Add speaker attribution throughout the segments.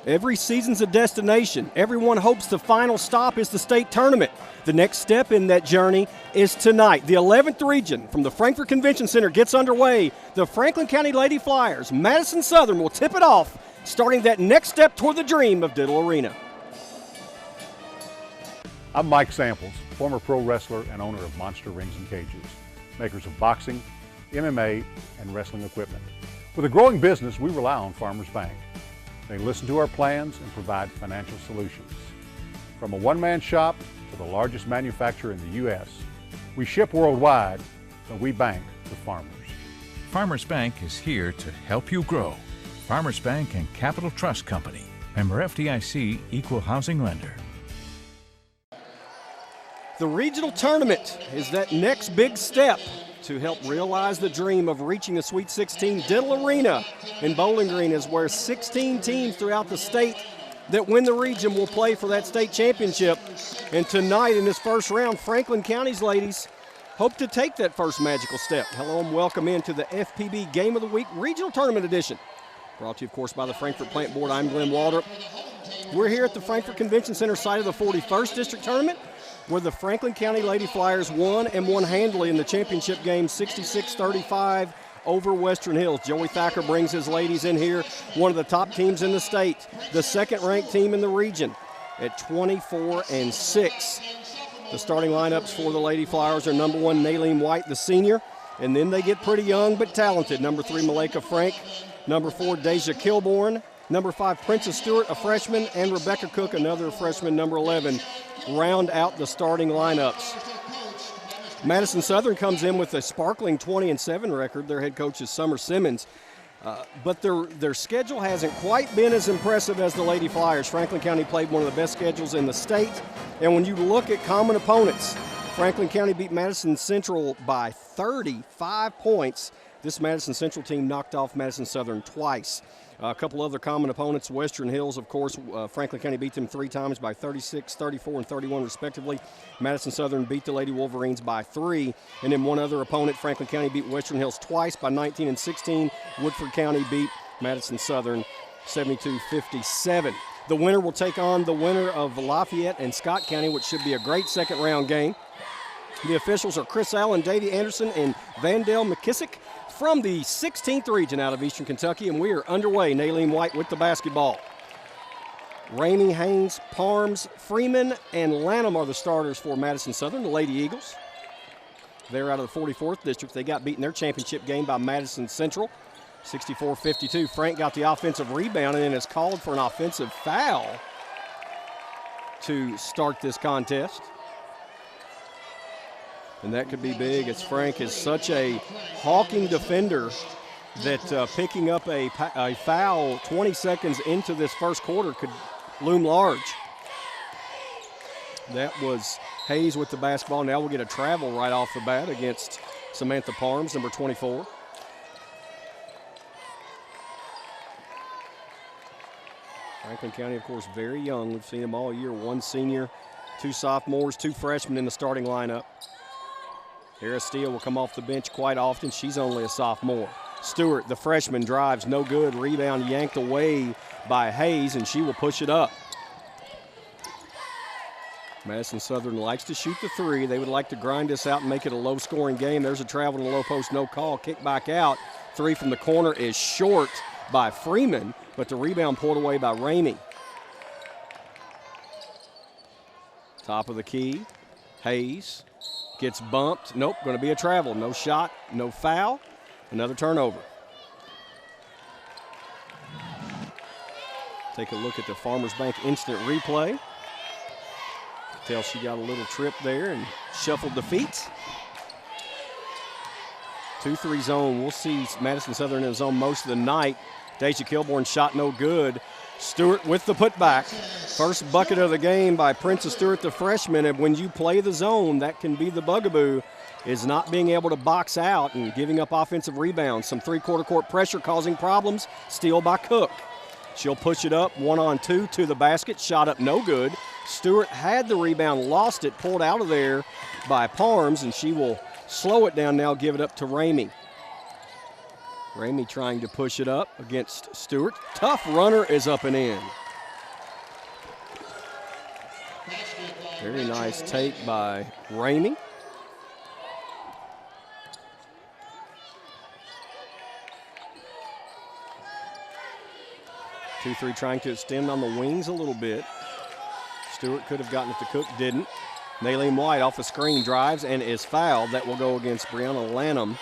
Speaker 1: Every season's a destination. Everyone hopes the final stop is the state tournament. The next step in that journey is tonight. The 11th region from the Frankfort Convention Center gets underway. The Franklin County Lady Flyers, Madison Southern, will tip it off, starting that next step toward the dream of Diddle Arena.
Speaker 2: I'm Mike Samples, former pro wrestler and owner of Monster Rings and Cages, makers of boxing, MMA, and wrestling equipment. With a growing business, we rely on Farmers Bank. They listen to our plans and provide financial solutions. From a one-man shop to the largest manufacturer in the U.S., we ship worldwide, but we bank with farmers.
Speaker 3: Farmers Bank is here to help you grow. Farmers Bank and Capital Trust Company. Member FDIC, Equal Housing Lender.
Speaker 1: The regional tournament is that next big step to help realize the dream of reaching the Sweet 16. Diddle Arena in Bowling Green is where 16 teams throughout the state that win the region will play for that state championship. And tonight in this first round, Franklin County's ladies hope to take that first magical step. Hello and welcome into the FPB Game of the Week Regional Tournament Edition. Brought to you, of course, by the Frankfort Plant Board. I'm Glenn Waldrop. We're here at the Frankfort Convention Center site of the 41st District Tournament, where the Franklin County Lady Flyers won handily in the championship game 66-35 over Western Hills. Joey Thacker brings his ladies in here, one of the top teams in the state, the second-ranked team in the region at 24-6. The starting lineups for the Lady Flyers are number 1, Naylene White, the senior, and then they get pretty young but talented. Number 3, Maleka Frank. Number 4, Deja Kilborn. Number 5, Princess Stewart, a freshman, and Rebecca Cook, another freshman, number 11, round out the starting lineups. Madison Southern comes in with a sparkling 20-7 record. Their head coach is Summer Simmons. But their schedule hasn't quite been as impressive as the Lady Flyers. Franklin County played one of the best schedules in the state. And when you look at common opponents, Franklin County beat Madison Central by 35 points. This Madison Central team knocked off Madison Southern twice. A couple other common opponents, Western Hills, of course, Franklin County beat them 3 times by 36, 34, and 31 respectively. Madison Southern beat the Lady Wolverines by 3. And then one other opponent, Franklin County beat Western Hills twice by 19 and 16. Woodford County beat Madison Southern 72-57. The winner will take on the winner of Lafayette and Scott County, which should be a great second-round game. The officials are Chris Allen, Davey Anderson, and Vandale McKissick from the 16th region out of Eastern Kentucky, and we are underway. Naylene White with the basketball. Ramey, Haynes, Parms, Freeman, and Lanham are the starters for Madison Southern, the Lady Eagles. They're out of the 44th district. They got beaten in their championship game by Madison Central, 64-52. Frank got the offensive rebound and then is called for an offensive foul to start this contest. And that could be big, as Frank is such a hawking defender that picking up a foul 20 seconds into this first quarter could loom large. That was Hayes with the basketball. Now we'll get a travel right off the bat against Samantha Parms, number 24. Franklin County, of course, very young. We've seen them all year. 1 senior, 2 sophomores, 2 freshmen in the starting lineup. Harris Steele will come off the bench quite often. She's only a sophomore. Stewart, the freshman, drives, no good. Rebound yanked away by Hayes, and she will push it up. Madison Southern likes to shoot the 3. They would like to grind this out and make it a low-scoring game. There's a travel to the low post, no call. Kick back out. 3 from the corner is short by Freeman, but the rebound pulled away by Ramey. Top of the key, Hayes. Gets bumped. Nope, going to be a travel. No shot, no foul. Another turnover. Take a look at the Farmers Bank instant replay. Tell she got a little trip there and shuffled the feet. 2-3 zone. We'll see Madison Southern in the zone most of the night. Deja Kilborn shot no good. Stewart with the putback. First bucket of the game by Princess Stewart, the freshman. And when you play the zone, that can be the bugaboo, is not being able to box out and giving up offensive rebounds. Some 3/4 court pressure causing problems. Steal by Cook. She'll push it up 1-on-2 to the basket. Shot up no good. Stewart had the rebound, lost it, pulled out of there by Parms, and she will slow it down now, give it up to Ramey. Ramey trying to push it up against Stewart. Tough runner is up and in. Very nice take by Ramey. 2-3 trying to extend on the wings a little bit. Stewart could have gotten it to Cook, didn't. Naleen White off the screen drives and is fouled. That will go against Brianna Lanham,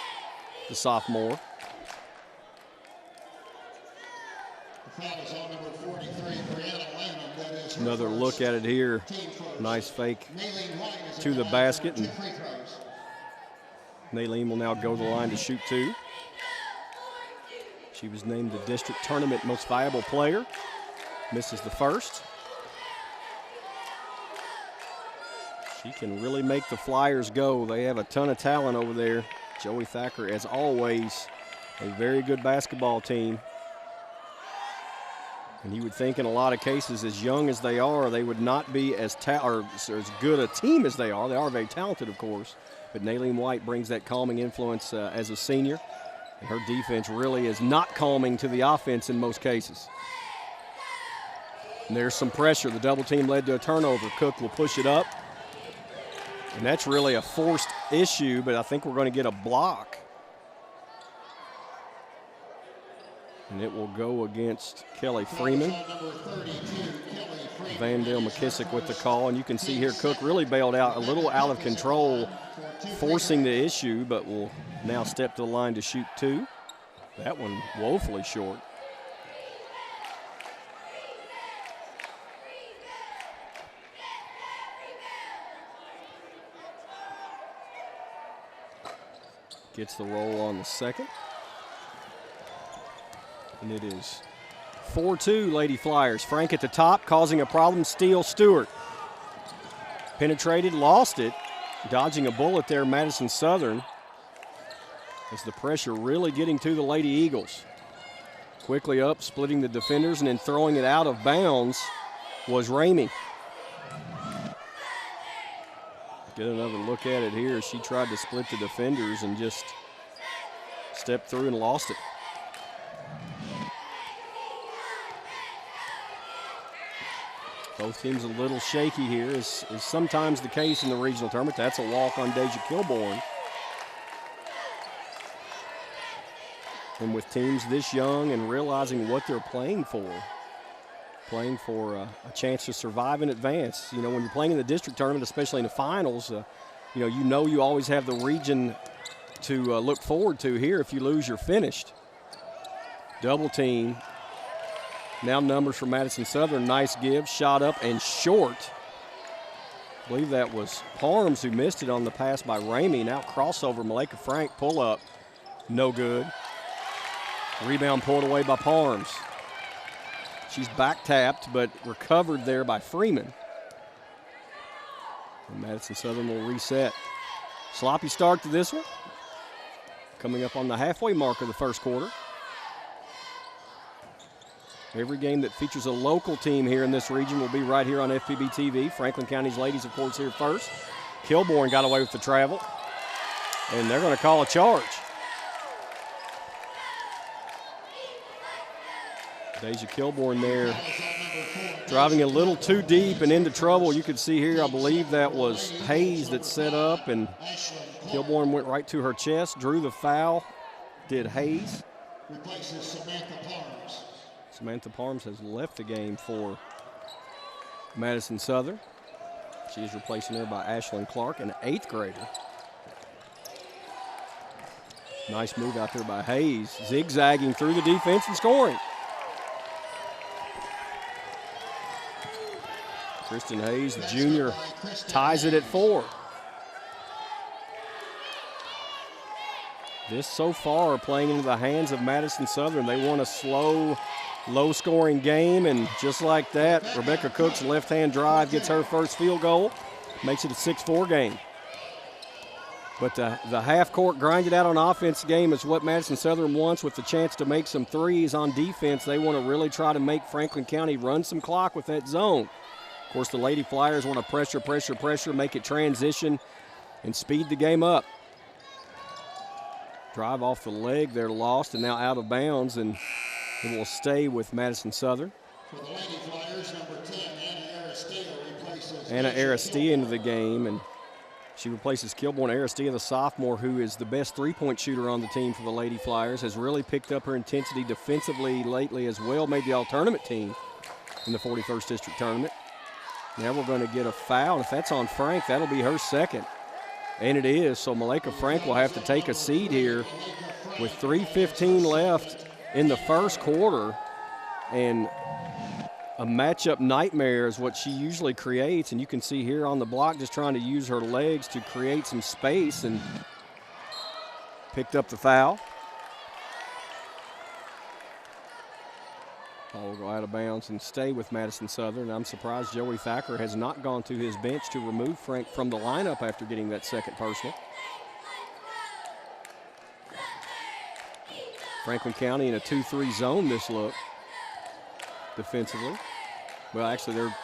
Speaker 1: the sophomore. Another look at it here. Nice fake to the basket. And Naleen will now go to the line to shoot 2. She was named the district tournament most valuable player. Misses the first. She can really make the Flyers go. They have a ton of talent over there. Joey Thacker, as always, a very good basketball team. And you would think in a lot of cases, as young as they are, they would not be as good a team as they are. They are very talented, of course. But Naleen White brings that calming influence as a senior. And her defense really is not calming to the offense in most cases. And there's some pressure. The double team led to a turnover. Cook will push it up. And that's really a forced issue, but I think we're going to get a block. And it will go against Kelly Freeman. Vandale McKissick with the call. And you can see here Cook really bailed out, a little out of control, forcing the issue, but will now step to the line to shoot 2. That one woefully short. Gets the roll on the second. And it is 4-2 Lady Flyers. Frank at the top, causing a problem. Steele Stewart. Penetrated, lost it. Dodging a bullet there, Madison Southern. As the pressure really getting to the Lady Eagles. Quickly up, splitting the defenders, and then throwing it out of bounds was Ramey. Get another look at it here. She tried to split the defenders and just stepped through and lost it. Both teams a little shaky here, is sometimes the case in the regional tournament. That's a walk on Deja Kilborn. And with teams this young and realizing what they're playing for a chance to survive and advance. You know, when you're playing in the district tournament, especially in the finals, you always have the region to look forward to. Here, if you lose, you're finished. Double team. Now numbers for Madison Southern. Nice give, shot up and short. I believe that was Parms who missed it on the pass by Ramey. Now crossover, Malika Frank, pull up, no good. Rebound pulled away by Parms. She's back tapped, but recovered there by Freeman. And Madison Southern will reset. Sloppy start to this one. Coming up on the halfway mark of the first quarter. Every game that features a local team here in this region will be right here on FPB TV. Franklin County's ladies, of course, here first. Kilborn got away with the travel. And they're going to call a charge. Deja Kilborn there driving a little too deep and into trouble. You could see here, I believe that was Hayes that set up, and Kilborn went right to her chest, drew the foul, did Hayes.
Speaker 4: Replaces Samantha Parms.
Speaker 1: Samantha Parms has left the game for Madison Southern. She is replacing her by Ashlyn Clark, an 8th grader. Nice move out there by Hayes, zigzagging through the defense and scoring. Kristen Hayes, the junior, ties it at 4. This so far playing into the hands of Madison Southern. They want a slow, low-scoring game, and just like that, Rebecca Cook's left-hand drive gets her first field goal, makes it a 6-4 game. But the half-court grinded out on offense game is what Madison Southern wants, with the chance to make some threes on defense. They want to really try to make Franklin County run some clock with that zone. Of course, the Lady Flyers want to pressure, make it transition and speed the game up. Drive off the leg, they're lost and now out of bounds, and it will stay with Madison Southern.
Speaker 4: For the Lady Flyers, number 10, Anna Aristeo replaces
Speaker 1: Anna Aristia into the game, and she replaces Kilborn. Aristia, the sophomore, who is the best three-point shooter on the team for the Lady Flyers, has really picked up her intensity defensively lately as well, made the all-tournament team in the 41st District Tournament. Now we're going to get a foul. If that's on Frank, that'll be her second. And it is, so Maleka Frank will have to take a seat here with 3:15 left in the first quarter. And a matchup nightmare is what she usually creates. And you can see here on the block just trying to use her legs to create some space and picked up the foul. Ball will go out of bounds and stay with Madison Southern. I'm surprised Joey Thacker has not gone to his bench to remove Frank from the lineup after getting that second personal. Franklin County in a 2-3 zone this look defensively. Well, actually, they're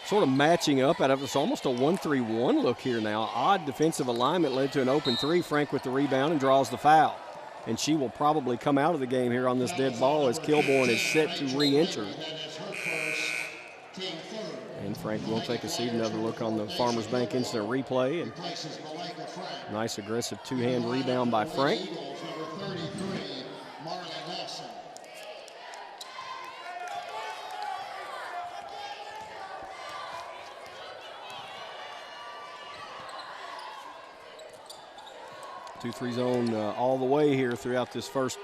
Speaker 1: sort of matching up out of it's almost a 1-3-1 look here now. Odd defensive alignment led to an open three. Frank with the rebound and draws the foul. And she will probably come out of the game here on this dead ball as Kilborn is set to re-enter. And Frank will take a seat. Another look on the Farmers Bank instant replay. And nice aggressive two-hand rebound by Frank. Two-three zone all the way here throughout this first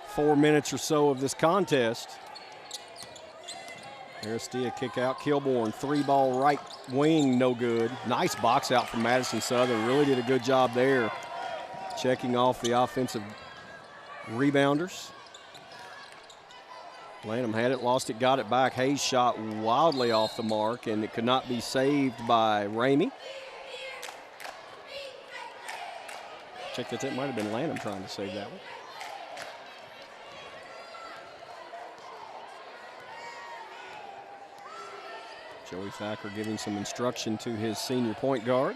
Speaker 1: 4 minutes or so of this contest. Aristia kick out. Kilborn, three-ball right wing, no good. Nice box out from Madison Southern. Really did a good job there, checking off the offensive rebounders. Lanham had it, lost it, got it back. Hayes shot wildly off the mark, and it could not be saved by Ramey. Check that might have been Lanham trying to save that one. Joey Thacker giving some instruction to his senior point guard.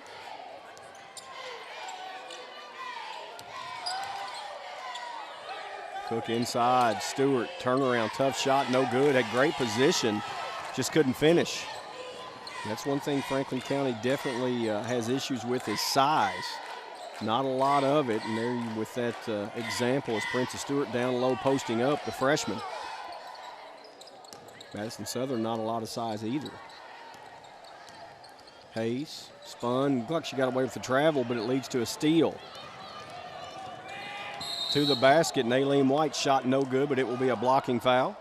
Speaker 1: Cook inside, Stewart, turnaround, tough shot, no good, had great position, just couldn't finish. That's one thing Franklin County definitely has issues with is size. Not a lot of it, and there you with that example is Princess Stewart down low posting up, the freshman. Madison Southern, not a lot of size either. Hayes, spun, look, she got away with the travel, but it leads to a steal. To the basket, Naleen White shot no good, but it will be a blocking foul.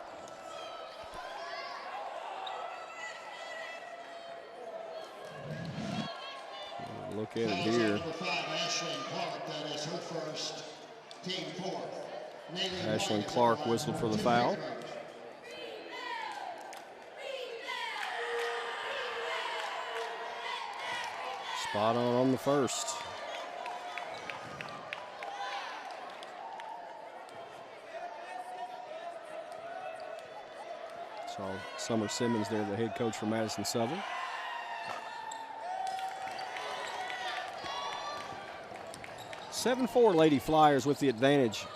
Speaker 1: Look at it here. Ashlyn Clark whistled for the foul. Spot on the first. So Summer Simmons there, the head coach for Madison Southern. (7-4) Lady Flyers with the advantage.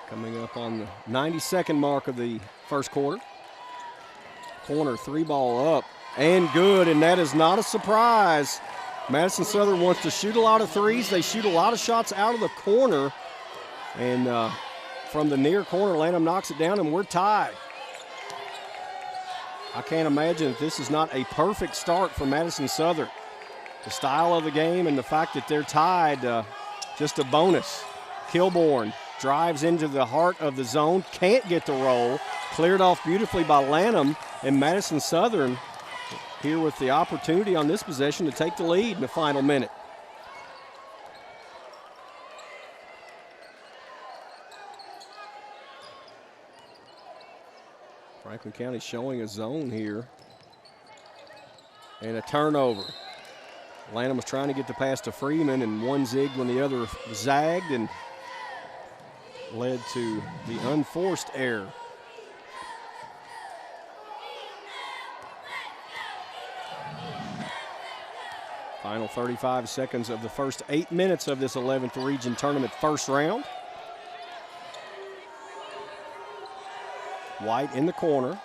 Speaker 1: Coming up on the 92nd mark of the first quarter. Corner, three ball up and good, and that is not a surprise. Madison Southern wants to shoot a lot of threes. They shoot a lot of shots out of the corner, and from the near corner, Lanham knocks it down, and we're tied. I can't imagine that this is not a perfect start for Madison Southern. The style of the game and the fact that they're tied, just a bonus. Kilborn drives into the heart of the zone, can't get the roll, cleared off beautifully by Lanham, and Madison Southern here with the opportunity on this possession to take the lead in the final minute. Franklin County showing a zone here. And a turnover. Lanham was trying to get the pass to Freeman, and one zigged when the other zagged and led to the unforced error. Final 35 seconds of the first 8 minutes of this 11th Region Tournament first round. White in the corner.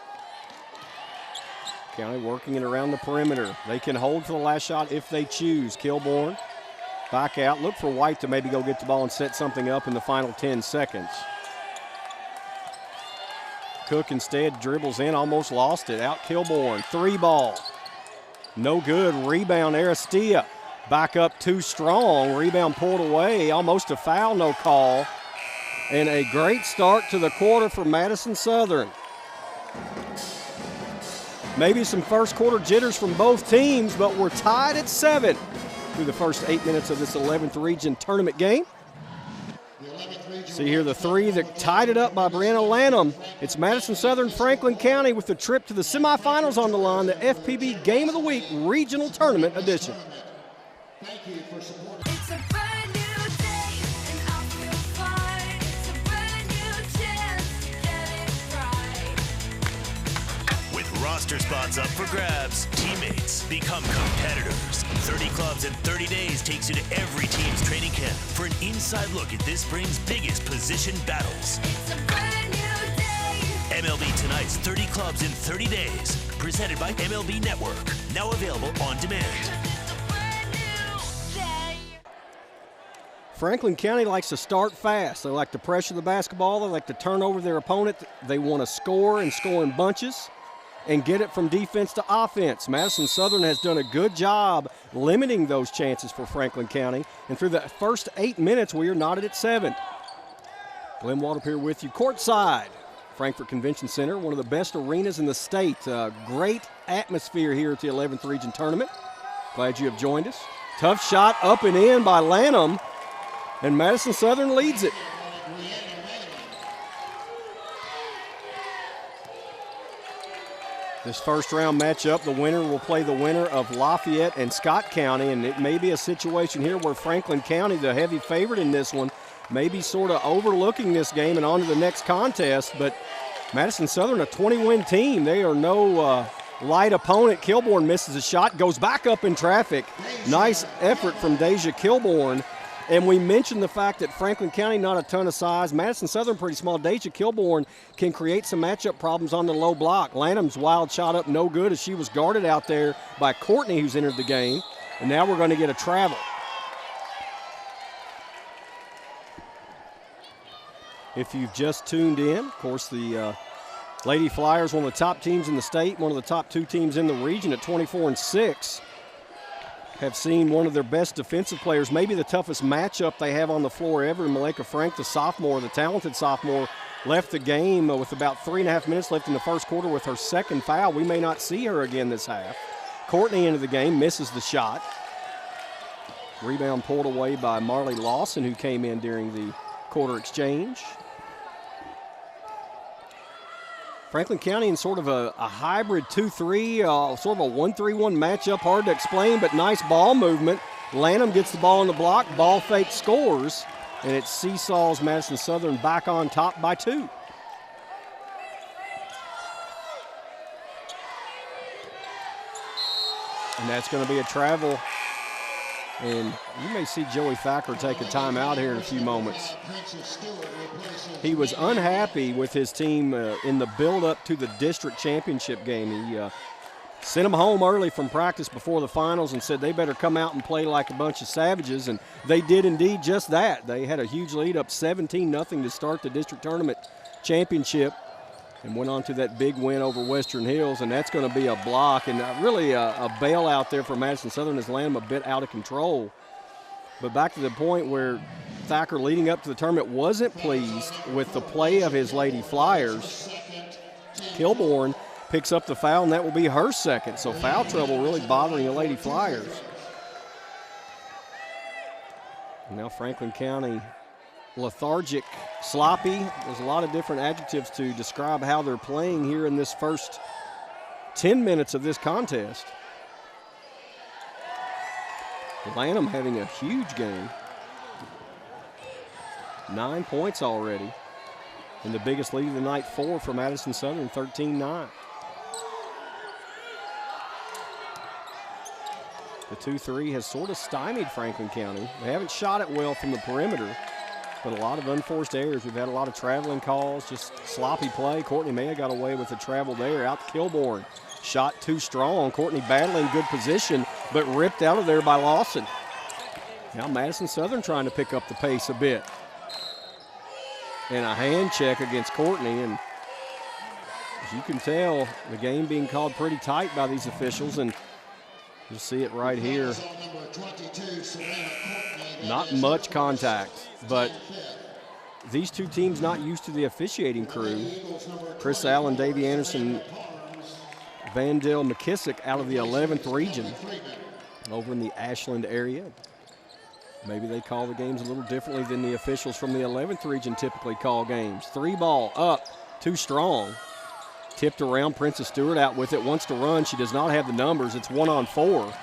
Speaker 1: County working it around the perimeter. They can hold for the last shot if they choose. Kilborn back out. Look for White to maybe go get the ball and set something up in the final 10 seconds. Cook instead dribbles in, almost lost it. Out Kilborn, 3 ball. No good, rebound Aristia. Back up too strong, rebound pulled away, almost a foul, no call. And a great start to the quarter for Madison Southern. Maybe some first quarter jitters from both teams, but we're tied at 7 through the first 8 minutes of this 11th region tournament game. See here the 3 that tied it up by Brianna Lanham. It's Madison Southern Franklin County with the trip to the semifinals on the line, the FPB Game of the Week Regional Tournament Edition.
Speaker 4: Thank you for supporting.
Speaker 5: It's a brand new day, and I feel fine. It's a brand new chance to get it right.
Speaker 6: With roster spots up for grabs, teammates become competitors. 30 clubs in 30 days takes you to every team's training camp for an inside look at this spring's biggest position battles.
Speaker 5: It's a brand new day.
Speaker 6: MLB Tonight's 30 clubs in 30 days, presented by MLB Network, now available on demand.
Speaker 5: It's a brand new day.
Speaker 1: Franklin County likes to start fast. They like to pressure the basketball. They like to turn over their opponent. They want to score and score in bunches and get it from defense to offense. Madison Southern has done a good job limiting those chances for Franklin County. And through the first 8 minutes, we are knotted at 7. Glenn Waldrop here with you courtside. Frankfort Convention Center, one of the best arenas in the state. Great atmosphere here at the 11th Region Tournament. Glad you have joined us. Tough shot up and in by Lanham, and Madison Southern leads it. This first round matchup, the winner will play the winner of Lafayette and Scott County, and it may be a situation here where Franklin County, the heavy favorite in this one, may be sort of overlooking this game and on to the next contest, but Madison Southern, a 20-win team. They are no light opponent. Kilborn misses a shot, goes back up in traffic. Nice effort from Deja Kilborn. And we mentioned the fact that Franklin County, not a ton of size. Madison Southern, pretty small. Deja Kilborn can create some matchup problems on the low block. Lanham's wild shot up, no good, as she was guarded out there by Courtney, who's entered the game. And now we're going to get a travel. If you've just tuned in, of course, the Lady Flyers, one of the top teams in the state, one of the top 2 teams in the region at 24-6. Have seen one of their best defensive players, maybe the toughest matchup they have on the floor ever. Maleka Frank, the sophomore, the talented sophomore, left the game with about 3.5 minutes left in the first quarter with her second foul. We may not see her again this half. Courtney into the game, misses the shot. Rebound pulled away by Marley Lawson, who came in during the quarter exchange. Franklin County in sort of a hybrid 2-3, sort of a 1-3-1 matchup. Hard to explain, but nice ball movement. Lanham gets the ball on the block, ball fake, scores, and it seesaws Madison Southern back on top by 2. And that's going to be a travel. And you may see Joey Thacker take a timeout here in a few moments. He was unhappy with his team in the build-up to the district championship game. He sent them home early from practice before the finals and said they better come out and play like a bunch of savages, and they did indeed just that. They had a huge lead up 17-0 to start the district tournament championship and went on to that big win over Western Hills, and that's going to be a block and really a bailout there for Madison Southern as Lanham a bit out of control. But back to the point where Thacker, leading up to the tournament, wasn't pleased with the play of his Lady Flyers. Kilborn picks up the foul, and that will be her second. So foul trouble really bothering the Lady Flyers. And now Franklin County lethargic, sloppy. There's a lot of different adjectives to describe how they're playing here in this first 10 minutes of this contest. Lanham having a huge game. 9 points already. And the biggest lead of the night, 4 for Madison Southern, 13-9. The 2-3 has sort of stymied Franklin County. They haven't shot it well from the perimeter. but a lot of unforced errors. We've had a lot of traveling calls, just sloppy play. Courtney may have got away with the travel there. Out to Kilborn. Shot too strong. Courtney battling good position, but ripped out of there by Lawson. Now Madison Southern trying to pick up the pace a bit. And a hand check against Courtney. And as you can tell, the game being called pretty tight by these officials. And you'll see it right here. Not much contact, but these two teams not used to the officiating crew. Chris Allen, Davey Anderson, Vandale McKissick out of the 11th region over in the Ashland area. Maybe they call the games a little differently than the officials from the 11th region typically call games. 3-ball up, too strong. Tipped around, Princess Stewart out with it, wants to run. She does not have the numbers. It's 1-on-4.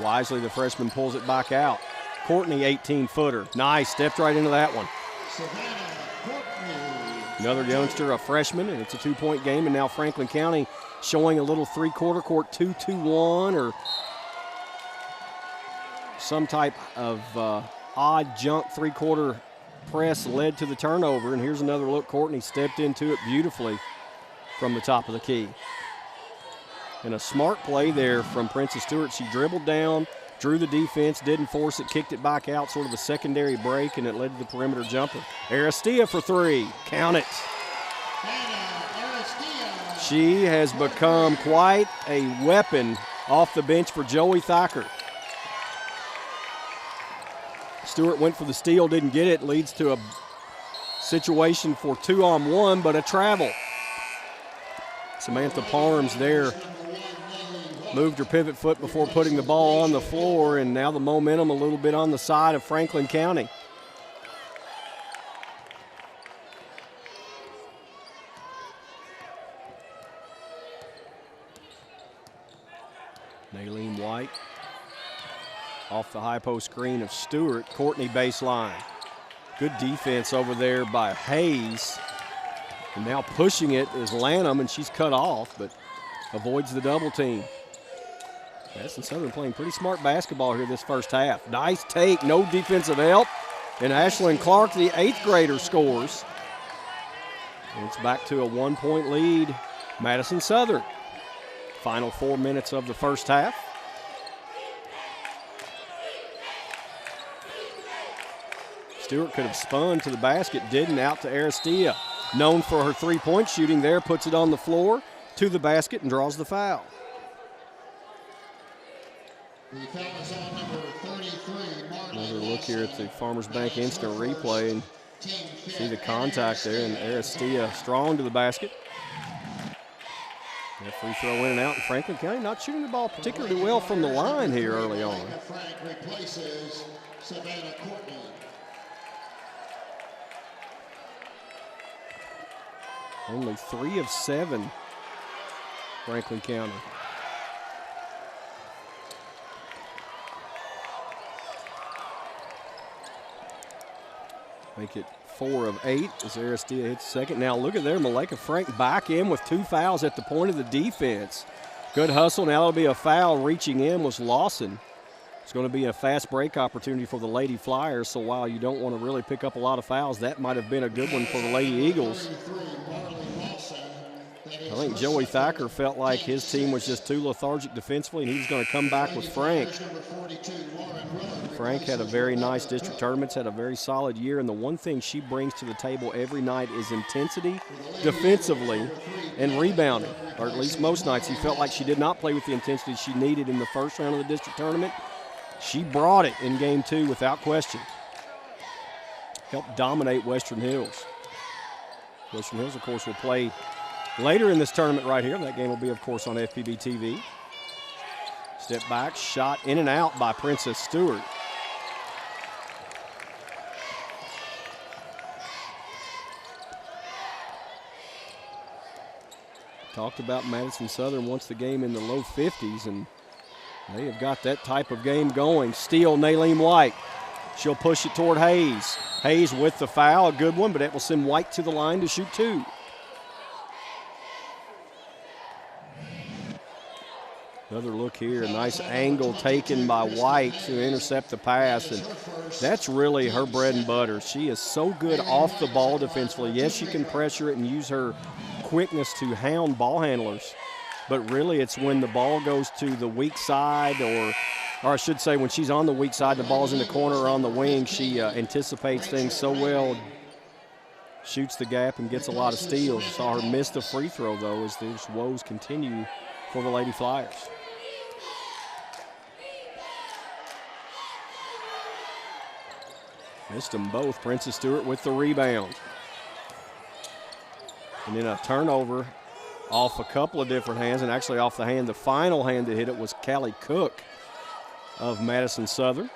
Speaker 1: Wisely, the freshman pulls it back out. Courtney, 18-footer. Nice, stepped right into that one. Another youngster, a freshman, and it's a 2-point game. And now Franklin County showing a little three-quarter court 2-2-1 or some type of odd jump three-quarter press led to the turnover. And here's another look. Courtney stepped into it beautifully from the top of the key. And a smart play there from Princess Stewart. She dribbled down, drew the defense, didn't force it, kicked it back out, sort of a secondary break, and it led to the perimeter jumper. Aristia for 3. Count it. She has become quite a weapon off the bench for Joey Thacker. Stewart went for the steal, didn't get it. Leads to a situation for 2-on-1, but a travel. Samantha Parms there moved her pivot foot before putting the ball on the floor, and now the momentum a little bit on the side of Franklin County. Naylene White off the high post screen of Stewart. Courtney baseline. Good defense over there by Hayes. And now pushing it is Lanham, and she's cut off, but avoids the double team. Madison Southern playing pretty smart basketball here this first half. Nice take, no defensive help. And Ashlyn Clark, the 8th grader, scores. And it's back to a 1-point lead, Madison Southern. Final 4 minutes of the first half. Stewart could have spun to the basket, didn't. Out to Aristia. Known for her three-point shooting there, puts it on the floor to the basket and draws the foul. Another look here at the Farmers Bank instant replay and see the contact there, and Aristia strong to the basket. That free throw in and out, and Franklin County not shooting the ball particularly well from the line here early on. Only 3 of 7, Franklin County. Make it 4 of 8 as Aristia hits second. Now look at there, Maleka Frank back in with 2 fouls at the point of the defense. Good hustle, now it'll be a foul. Reaching in was Lawson. It's going to be a fast break opportunity for the Lady Flyers, so while you don't want to really pick up a lot of fouls, that might have been a good one for the Lady Eagles. I think Joey Thacker felt like his team was just too lethargic defensively, and he was going to come back with Frank. Frank had a very nice district tournament, had a very solid year, and the one thing she brings to the table every night is intensity defensively and rebounding, or at least most nights. He felt like she did not play with the intensity she needed in the first round of the district tournament. She brought it in game 2 without question. Helped dominate Western Hills. Western Hills, of course, will play later in this tournament right here. That game will be, of course, on FPB TV. Step back, shot in and out by Princess Stewart. Talked about Madison Southern wants the game in the low 50s, and they have got that type of game going. Steal, Naylene White. She'll push it toward Hayes. Hayes with the foul, a good one, but that will send White to the line to shoot 2. Another look here, a nice angle taken by White to intercept the pass, and that's really her bread and butter. She is so good off the ball defensively. Yes, she can pressure it and use her quickness to hound ball handlers, but really it's when the ball goes to the weak side, or I should say when she's on the weak side, the ball's in the corner or on the wing, she anticipates things so well, shoots the gap and gets a lot of steals. Saw her miss the free throw, though, as these woes continue for the Lady Flyers. Missed them both. Princess Stewart with the rebound. And then a turnover off a couple of different hands, and actually off the hand. The final hand that hit it was Callie Cook of Madison Southern.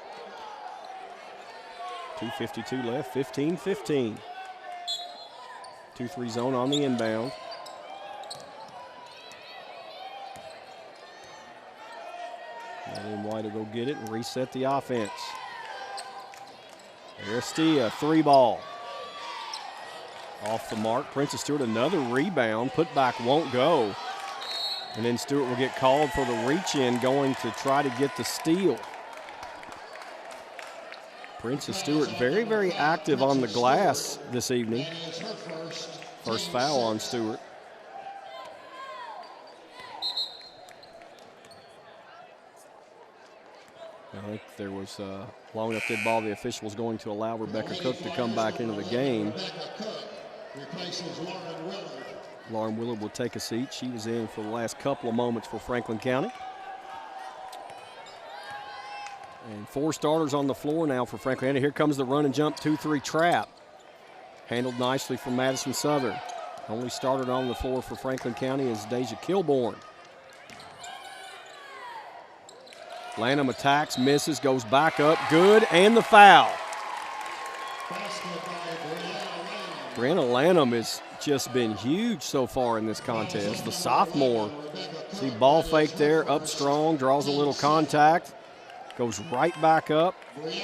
Speaker 1: 2:52 left, 15-15. 2-3 zone on the inbound. And then White will go get it and reset the offense. Aristia, three ball. Off the mark. Princess Stewart, another rebound. Put back won't go. And then Stewart will get called for the reach-in, going to try to get the steal. Princess Stewart very, very active on the glass this evening. First foul on Stewart. I think there was a long enough dead ball. The official was going to allow Rebecca Cook to come back into the game. Lauren Willard will take a seat. She was in for the last couple of moments for Franklin County. And four starters on the floor now for Franklin County. Here comes the run and jump 2-3 trap. Handled nicely from Madison Southern. Only starter on the floor for Franklin County is Deja Kilborn. Lanham attacks, misses, goes back up, good, and the foul. Brianna Lanham has just been huge so far in this contest. The sophomore, see ball fake there, up strong, draws a little contact, goes right back up. And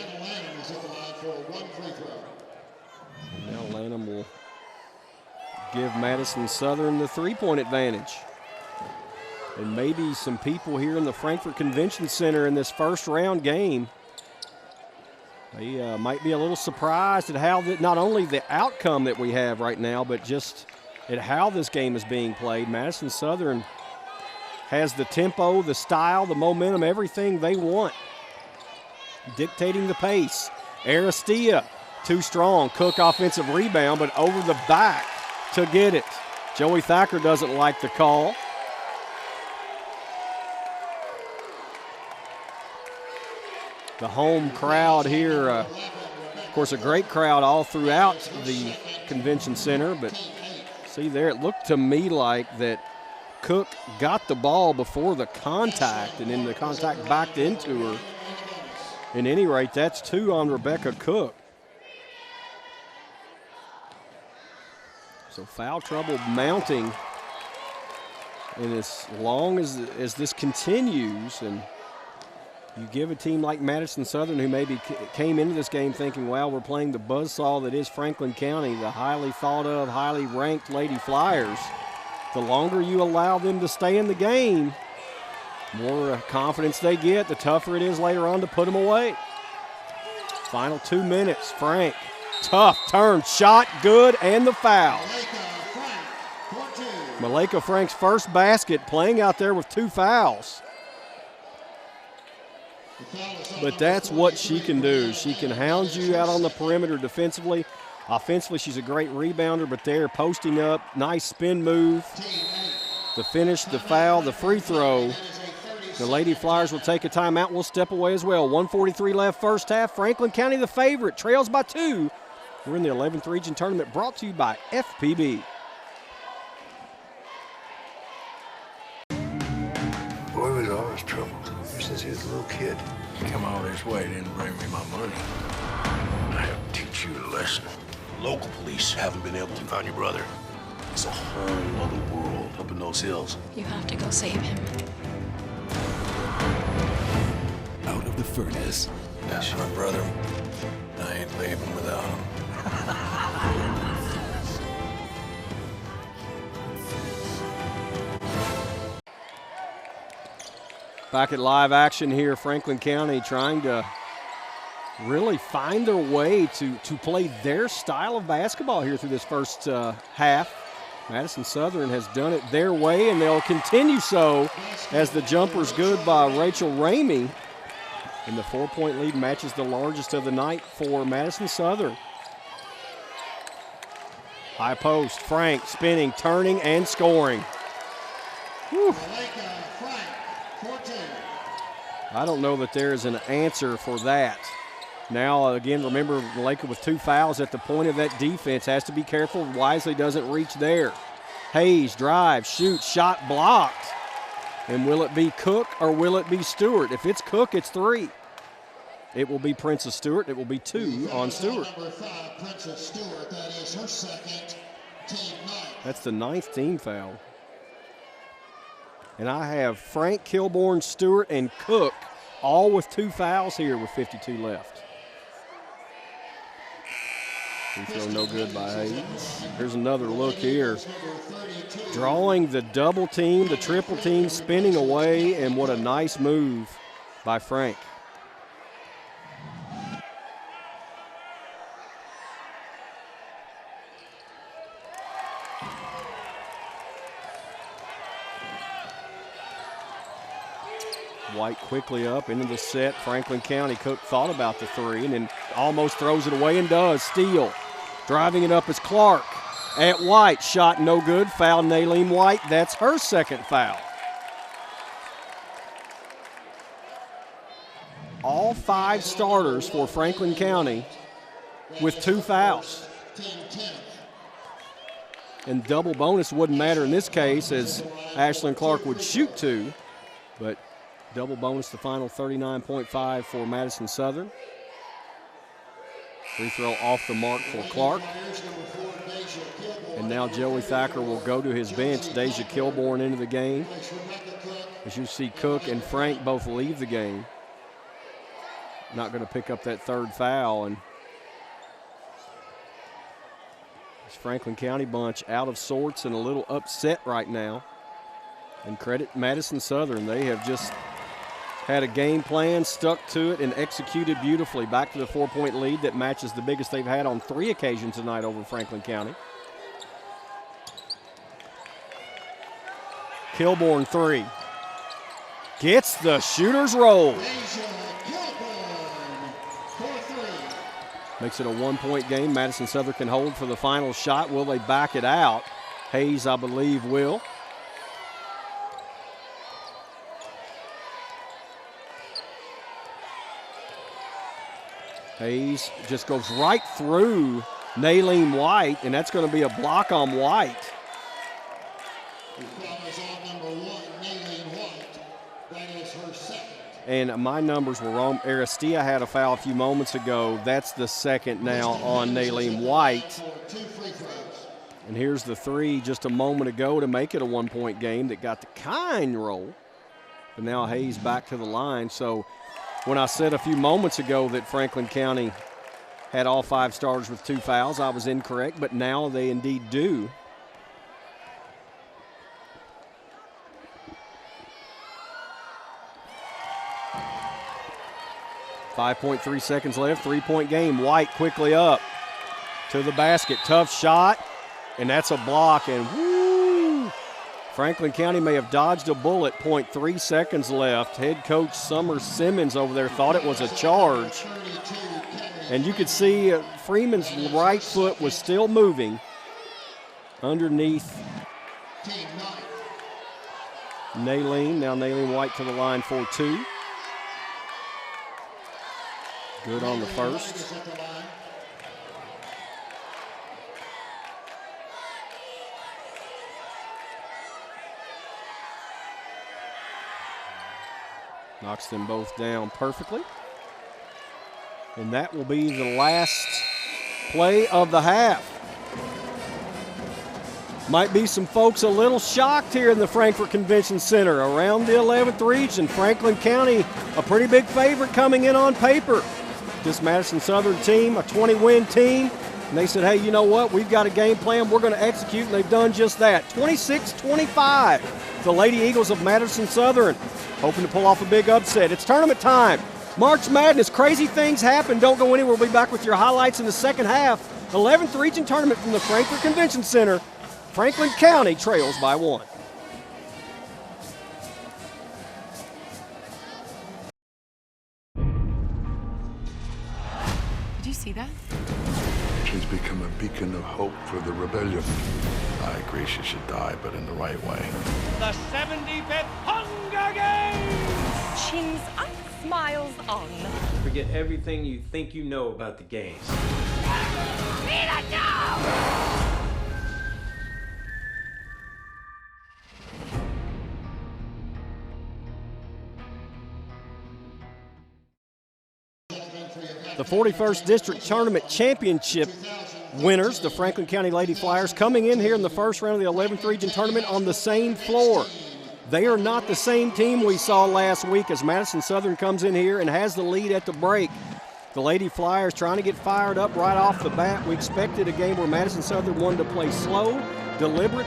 Speaker 1: now Lanham will give Madison Southern the three-point advantage. And maybe some people here in the Frankfort Convention Center in this first round game, they might be a little surprised at how not only the outcome that we have right now, but just at how this game is being played. Madison Southern has the tempo, the style, the momentum, everything they want, dictating the pace. Aristia, too strong. Cook offensive rebound, but over the back to get it. Joey Thacker doesn't like the call. The home crowd here, of course, a great crowd all throughout the convention center, but see there, it looked to me like that Cook got the ball before the contact, and then the contact backed into her. At any rate, that's two on Rebecca Cook. So foul trouble mounting, and as long as this continues, and you give a team like Madison Southern, who maybe came into this game thinking, well, we're playing the buzzsaw that is Franklin County, the highly thought of, highly ranked Lady Flyers. The longer you allow them to stay in the game, more confidence they get, the tougher it is later on to put them away. Final 2 minutes. Frank, tough turn, shot, good, and the foul. Malika Frank's first basket, playing out there with two fouls. But that's what she can do. She can hound you out on the perimeter defensively. Offensively, she's a great rebounder, but they're posting up. Nice spin move. The finish, the foul, the free throw. The Lady Flyers will take a timeout. We'll step away as well. 1:43 left first half. Franklin County the favorite. Trails by 2. We're in the 11th region tournament brought to you by FPB.
Speaker 7: Boy was always trouble ever since he was a little kid.
Speaker 8: You come all this way, didn't bring me my money. I have to teach you a lesson.
Speaker 7: Local police haven't been able to find your brother. It's a whole other world up in those hills.
Speaker 9: You have to go save him.
Speaker 10: Out of the furnace.
Speaker 8: That's my brother. I ain't leaving without him.
Speaker 1: Back at live action here, Franklin County trying to really find their way to play their style of basketball here through this first half. Madison Southern has done it their way, and they'll continue so as the jumper's good by Rachel Ramey. And the 4-point lead matches the largest of the night for Madison Southern. High post, Frank spinning, turning, and scoring. Whew. I don't know that there is an answer for that. Now, again, remember, Maleka with 2 fouls at the point of that defense has to be careful. Wisely doesn't reach there. Hayes, drive, shoot, shot blocked. And will it be Cook or will it be Stewart? If it's Cook, it's 3. It will be Princess Stewart. It will be 2 on Stewart.
Speaker 4: Number 5, Princess Stewart. That is her second, team 9.
Speaker 1: That's the 9th team foul. And I have Frank, Kilborn, Stewart, and Cook all with 2 fouls here with 52 left. Free throw no good by Hayes. Here's another look here. Drawing the double team, the triple team, spinning away, and what a nice move by Frank. White quickly up into the set. Franklin County. Cook thought about the 3 and then almost throws it away and does. Steal. Driving it up is Clark. At White. Shot no good. Foul Naleen White. That's her second foul. All 5 starters for Franklin County with 2 fouls. And double bonus wouldn't matter in this case as Ashlyn Clark would shoot 2. But double bonus, the final 39.5 for Madison Southern. Free throw off the mark for Clark. And now Joey Thacker will go to his bench. Deja Kilborn into the game. As you see, Cook and Frank both leave the game. Not going to pick up that 3rd foul. And this Franklin County bunch out of sorts and a little upset right now. And credit Madison Southern. They have just had a game plan, stuck to it, and executed beautifully. Back to the 4-point lead that matches the biggest they've had on 3 occasions tonight over Franklin County. Kilborn 3. Gets the shooter's roll. Makes it a 1-point game. Madison Southern can hold for the final shot. Will they back it out? Hayes, I believe, will. Hayes just goes right through Naleen White, and that's going to be a block on White. And my numbers were wrong. Aristia had a foul a few moments ago. That's the second now on Naleen White. And here's the 3 just a moment ago to make it a 1-point game that got the kind roll. But now Hayes back to the line. So when I said a few moments ago that Franklin County had all 5 starters with 2 fouls, I was incorrect, but now they indeed do. .3 seconds left, 3-point game. White quickly up to the basket. Tough shot, and that's a block, and woo! Franklin County may have dodged a bullet. 0.3 seconds left. Head coach Summer Simmons over there thought it was a charge. And you could see Freeman's right foot was still moving underneath Naleen. Now Naleen White to the line for 2. Good on the first. Knocks them both down perfectly. And that will be the last play of the half. Might be some folks a little shocked here in the Frankfort Convention Center. Around the 11th region, Franklin County, a pretty big favorite coming in on paper. This Madison Southern team, a 20-win team, And they said, hey, you know what? We've got a game plan. We're going to execute, and they've done just that. 26-25, the Lady Eagles of Madison Southern, hoping to pull off a big upset. It's tournament time. March Madness, crazy things happen. Don't go anywhere. We'll be back with your highlights in the second half. 11th region tournament from the Frankfort Convention Center. Franklin County trails by 1.
Speaker 9: Did you see that?
Speaker 8: She's become a beacon of hope for the rebellion. I agree she should die, but in the right way.
Speaker 11: The 75th Hunger Games!
Speaker 9: Chins up, smiles on.
Speaker 11: Forget everything you think you know about the games.
Speaker 1: The 41st District Tournament Championship winners, the Franklin County Lady Flyers, coming in here in the first round of the 11th Region Tournament on the same floor. They are not the same team we saw last week as Madison Southern comes in here and has the lead at the break. The Lady Flyers trying to get fired up right off the bat. We expected a game where Madison Southern wanted to play slow, deliberate,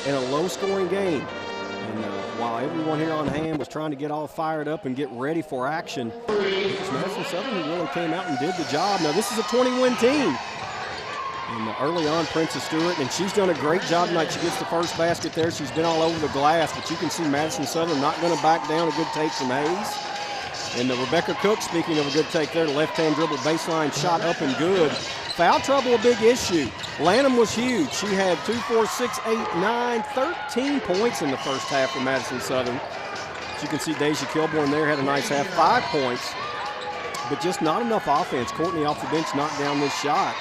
Speaker 1: and a low-scoring game. And while everyone here on hand was trying to get all fired up and get ready for action, it was Madison Southern who really came out and did the job. Now, this is a 20-win team. And early on, Princess Stewart, and she's done a great job tonight. She gets the first basket there. She's been all over the glass, but you can see Madison Southern not going to back down. A good take from Hayes. And Rebecca Cook, speaking of a good take there, left-hand dribble baseline shot up and good. Foul trouble, a big issue. Lanham was huge. She had 2, 4, 6, 8, 9, 13 points in the first half for Madison Southern. As you can see, Deja Kilborn there had a nice half, 5 points, but just not enough offense. Courtney off the bench knocked down this shot.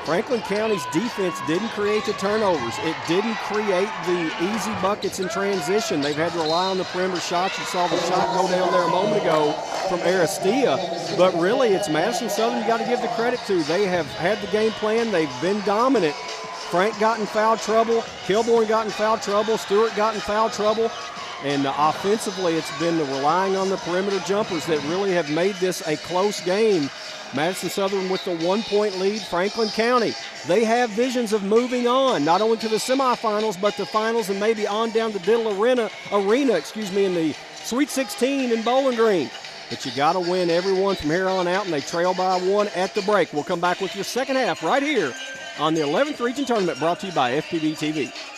Speaker 1: Franklin County's defense didn't create the turnovers. It didn't create the easy buckets in transition. They've had to rely on the perimeter shots. You saw the shot go down there a moment ago from Aristea. But really, it's Madison Southern you got to give the credit to. They have had the game plan. They've been dominant. Frank got in foul trouble. Kilborn got in foul trouble. Stewart got in foul trouble. And offensively, it's been the relying on the perimeter jumpers that really have made this a close game. Madison Southern with the 1-point lead. Franklin County, they have visions of moving on, not only to the semifinals, but the finals and maybe on down to Diddle Arena, in the Sweet 16 in Bowling Green. But you got to win everyone from here on out, and they trail by 1 at the break. We'll come back with your second half right here on the 11th Region Tournament, brought to you by FPB TV.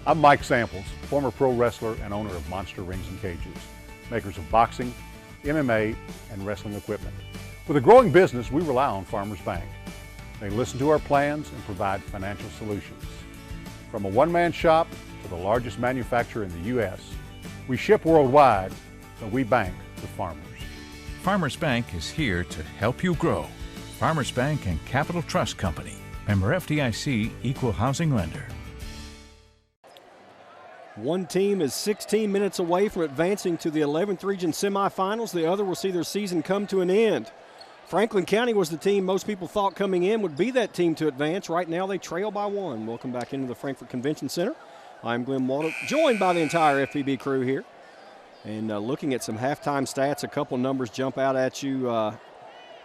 Speaker 2: I'm Mike Samples, former pro wrestler and owner of Monster Rings and Cages, makers of boxing, MMA, and wrestling equipment. With a growing business, we rely on Farmers Bank. They listen to our plans and provide financial solutions. From a one-man shop to the largest manufacturer in the U.S., we ship worldwide, but we bank with farmers.
Speaker 3: Farmers Bank is here to help you grow. Farmers Bank and Capital Trust Company. Member FDIC, Equal Housing Lender.
Speaker 1: One team is 16 minutes away from advancing to the 11th region semifinals. The other will see their season come to an end. Franklin County was the team most people thought coming in would be that team to advance. Right now they trail by 1. Welcome back into the Frankfort Convention Center. I'm Glenn Waldo, joined by the entire FPB crew here. And looking at some halftime stats, a couple numbers jump out at you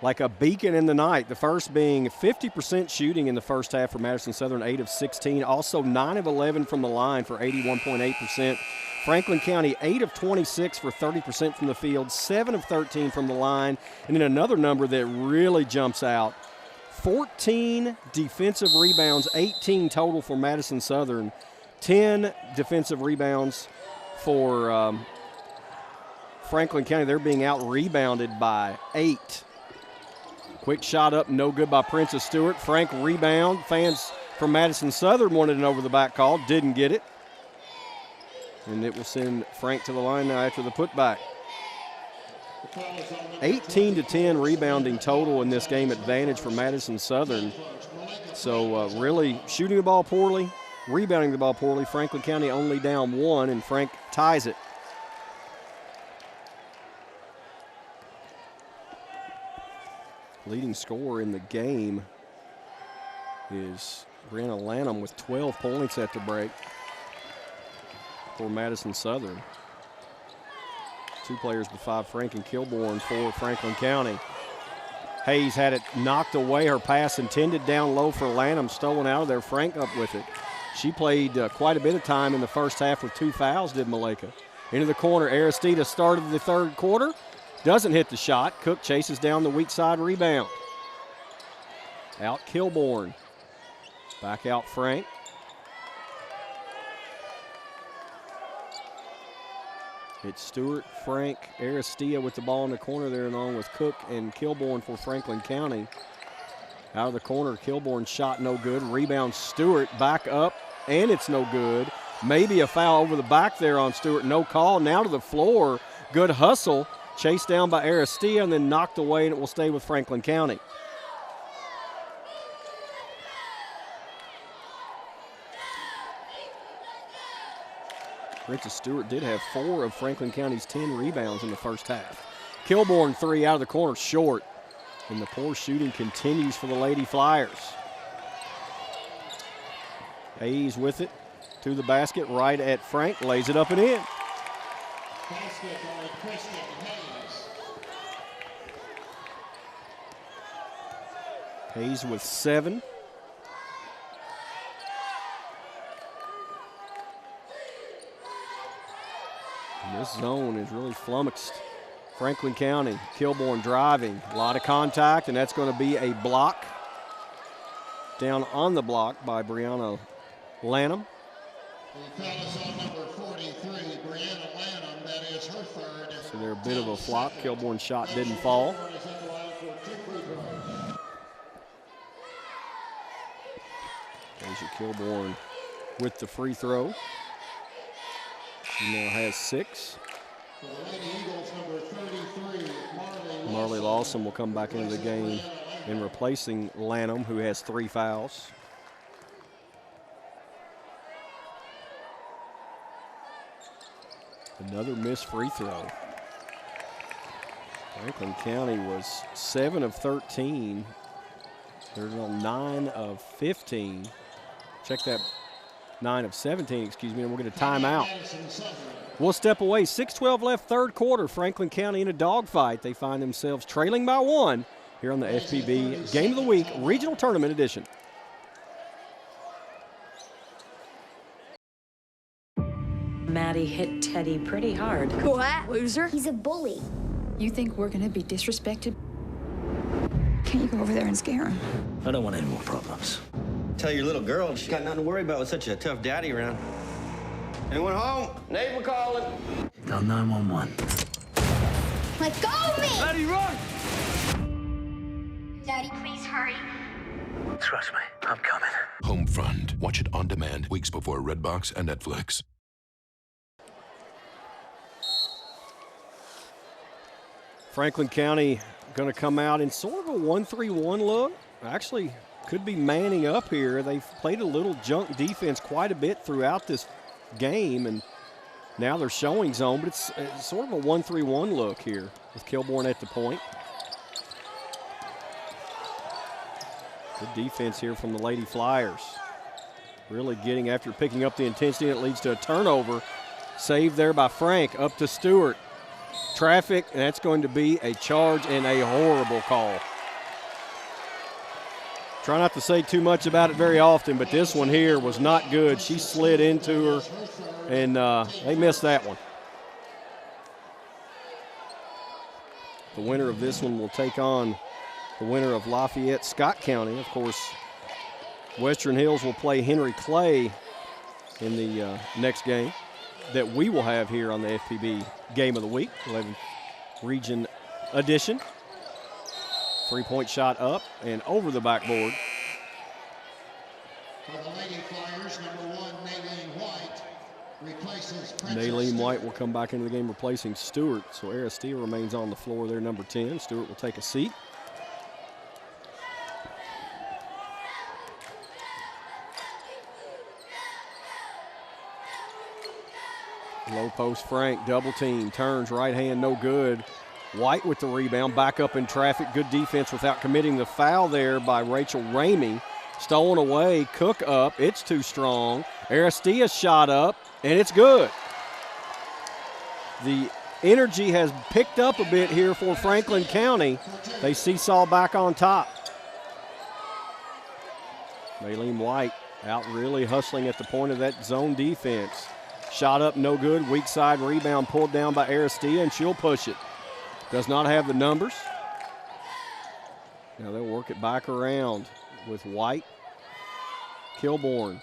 Speaker 1: like a beacon in the night. The first being 50% shooting in the first half for Madison Southern, 8 of 16. Also 9 of 11 from the line for 81.8%. Franklin County, 8 of 26 for 30% from the field, 7 of 13 from the line. And then another number that really jumps out, 14 defensive rebounds, 18 total for Madison Southern, 10 defensive rebounds for Franklin County. They're being out-rebounded by 8. Quick shot up, no good by Princess Stewart. Frank rebound. Fans from Madison Southern wanted an over-the-back call, didn't get it. And it will send Frank to the line now after the putback. 18-10 rebounding total in this game, advantage for Madison Southern. So really shooting the ball poorly, rebounding the ball poorly. Franklin County only down 1, and Frank ties it. Leading scorer in the game is Brianna Lanham with 12 points at the break for Madison Southern. 2 players beside Frank and Kilborn for Franklin County. Hayes had it knocked away. Her pass intended down low for Lanham, stolen out of there. Frank up with it. She played quite a bit of time in the first half with 2 fouls, did Maleka. Into the corner, Aristida started the third quarter. Doesn't hit the shot. Cook chases down the weak side rebound. Out Kilborn. Back out Frank. It's Stewart, Frank, Aristia with the ball in the corner there, along with Cook and Kilborn for Franklin County. Out of the corner, Kilborn shot no good. Rebound Stewart back up, and it's no good. Maybe a foul over the back there on Stewart. No call. Now to the floor. Good hustle. Chased down by Aristia and then knocked away, and it will stay with Franklin County. Princess Stewart did have 4 of Franklin County's 10 rebounds in the first half. Kilborn 3 out of the corner, short. And the poor shooting continues for the Lady Flyers. Hayes with it to the basket, right at Frank, lays it up and in.
Speaker 4: Basket by Kristen Hayes.
Speaker 1: Hayes with 7. And this zone is really flummoxed. Franklin County, Kilborn driving, a lot of contact, and that's going to be a block. Down on the block by Brianna Lanham.
Speaker 4: The foul is on number 43, Brianna Lanham. That is her third.
Speaker 1: So they're a bit of a flop. Kilborn's shot didn't fall. Asia Kilborn with the free throw. She now has 6.
Speaker 4: For the Lady Eagles, number 33,
Speaker 1: Marley Lawson will come back into the game in replacing Lanham, who has 3 fouls. Another missed free throw. Franklin County was 7 of 13. They're on 9 of 15. Check that, 9 of 17, excuse me, and we'll get a timeout. We'll step away. 6:12 left, third quarter. Franklin County in a dogfight. They find themselves trailing by 1 here on the FPB Game of the Week Regional Tournament Edition.
Speaker 12: Maddie hit Teddy pretty hard.
Speaker 9: What, loser?
Speaker 13: He's a bully.
Speaker 9: You think we're gonna be disrespected? Can't you go over there and scare him?
Speaker 11: I don't want any more problems. Tell your little girl she's got nothing to worry about with such a tough daddy around.
Speaker 13: Anyone home? Neighbor calling.
Speaker 10: Dial 911.
Speaker 5: Let go of me!
Speaker 13: Daddy, run!
Speaker 5: Daddy, please hurry.
Speaker 10: Trust me, I'm coming.
Speaker 7: Homefront. Watch it on demand weeks before Redbox and Netflix.
Speaker 1: Franklin County going to come out in sort of a 1-3-1 look. Actually, could be manning up here. They've played a little junk defense quite a bit throughout this game, and now they're showing zone, but it's sort of a 1-3-1 look here with Kilbourne at the point. Good defense here from the Lady Flyers. Really getting after picking up the intensity, and it leads to a turnover. Saved there by Frank, up to Stewart. Traffic, and that's going to be a charge and a horrible call. Try not to say too much about it very often, but this one here was not good. She slid into her, and they missed that one. The winner of this one will take on the winner of Lafayette Scott County. Of course, Western Hills will play Henry Clay in the next game that we will have here on the FPB Game of the Week, 11th Region Edition. Three-point shot up and over the backboard.
Speaker 4: For the Lady Flyers, number 1, Naylene White, replaces
Speaker 1: Naylene White will come back into the game replacing Stewart. So Aristia remains on the floor there, number 10. Stewart will take a seat. Low post Frank, double team, turns right hand, no good. White with the rebound, back up in traffic. Good defense without committing the foul there by Rachel Ramey. Stolen away, Cook up, it's too strong. Aristia shot up, and it's good. The energy has picked up a bit here for Franklin County. They seesaw back on top. Maylene White out really hustling at the point of that zone defense. Shot up, no good. Weak side rebound pulled down by Aristia, and she'll push it. Does not have the numbers. Now they'll work it back around with White. Kilbourne.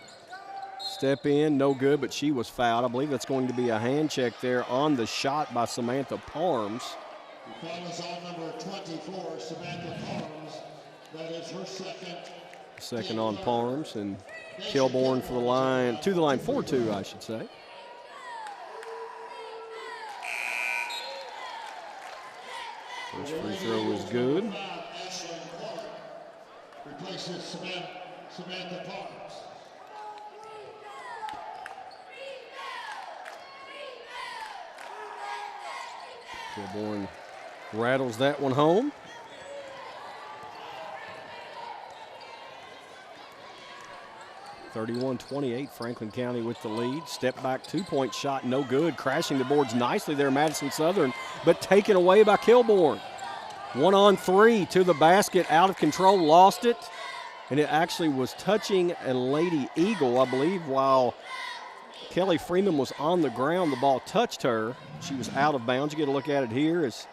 Speaker 1: Step in, no good, but she was fouled. I believe that's going to be a hand check there on the shot by Samantha Parms.
Speaker 4: The foul is on number 24, Samantha Parms. That is her second.
Speaker 1: Second on Parms, and Kilbourne for the line, to the line for 2, I should say. First free throw is good.
Speaker 4: Ashlyn Clark replaces Samantha Parms.
Speaker 1: Kilbourne rattles that one home. (31-28), Franklin County with the lead. Step back, two-point shot, no good. Crashing the boards nicely there, Madison Southern, but taken away by Kilbourne. 1-on-3 to the basket, out of control, lost it. And it actually was touching a Lady Eagle, I believe, while Kelly Freeman was on the ground. The ball touched her. She was out of bounds. You get a look at it here. As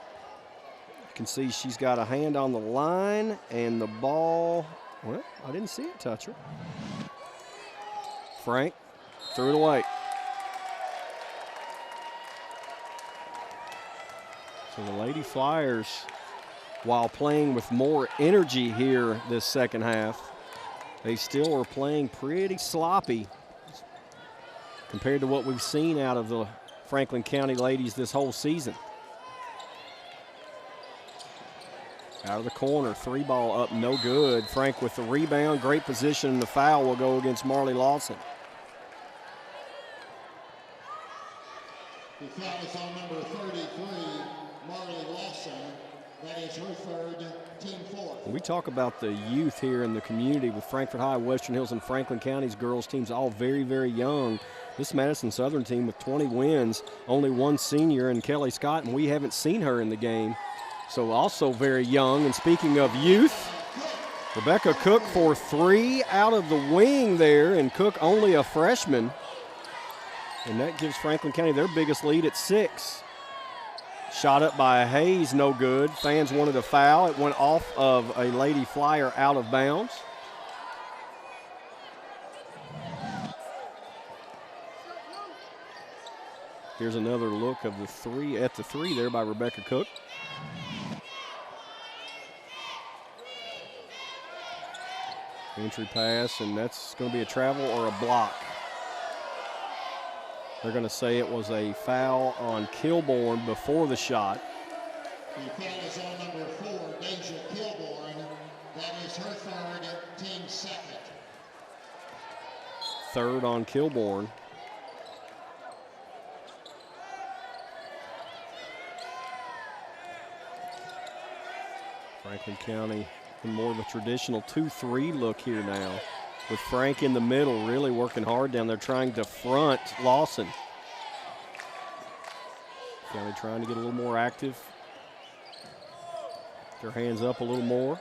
Speaker 1: you can see, she's got a hand on the line, and the ball, well, I didn't see it touch her. Frank threw it away. So the Lady Flyers, while playing with more energy here this second half, they still are playing pretty sloppy compared to what we've seen out of the Franklin County ladies this whole season. Out of the corner, three ball up, no good. Frank with the rebound, great position, and the foul will go against Marley Lawson.
Speaker 4: The foul is on number 33, Marley Lawson. That is her third, team fourth.
Speaker 1: We talk about the youth here in the community with Frankfort High, Western Hills, and Franklin County's girls teams all very, very young. This Madison Southern team with 20 wins, only one senior in Kelly Scott, and we haven't seen her in the game. So also very young. And speaking of youth, Rebecca Cook for 3 out of the wing there, and Cook only a freshman. And that gives Franklin County their biggest lead at 6. Shot up by Hayes, no good. Fans wanted a foul. It went off of a Lady Flyer out of bounds. Here's another look of the three at the three there by Rebecca Cook. Entry pass, and that's going to be a travel or a block. They're going to say it was a foul on Kilborn before the shot.
Speaker 4: The foul is on number 4, Deja Kilborn. That is her third, team second.
Speaker 1: Third on Kilborn. Franklin County in more of a traditional 2-3 look here now, with Frank in the middle really working hard down there trying to front Lawson. County trying to get a little more active. Their hands up a little more.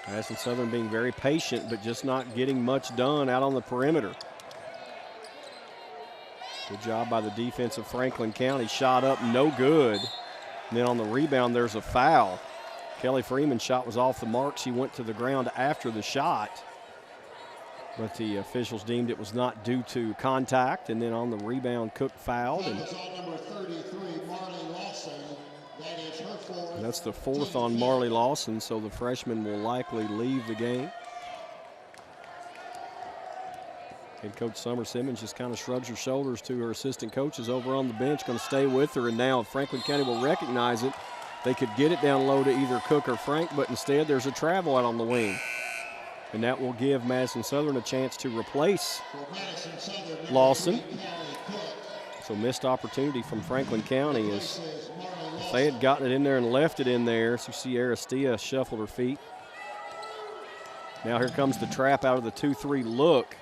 Speaker 1: Madison Southern being very patient, but just not getting much done out on the perimeter. Good job by the defense of Franklin County. Shot up, no good. And then on the rebound, there's a foul. Kelly Freeman's shot was off the mark. She went to the ground after the shot, but the officials deemed it was not due to contact. And then on the rebound, Cook fouled. And
Speaker 4: Number 33, Marley Lawson. That is her fourth.
Speaker 1: that's the fourth on Marley Lawson, so the freshman will likely leave the game. Head coach Summer Simmons just kind of shrugs her shoulders to her assistant coaches over on the bench, going to stay with her. And now if Franklin County will recognize it, they could get it down low to either Cook or Frank, but instead there's a travel out on the wing. And that will give Madison Southern a chance to replace Lawson. So missed opportunity from Franklin County as if they had gotten it in there and left it in there. So you see Aristia shuffled her feet. Now here comes the trap out of the 2-3 look.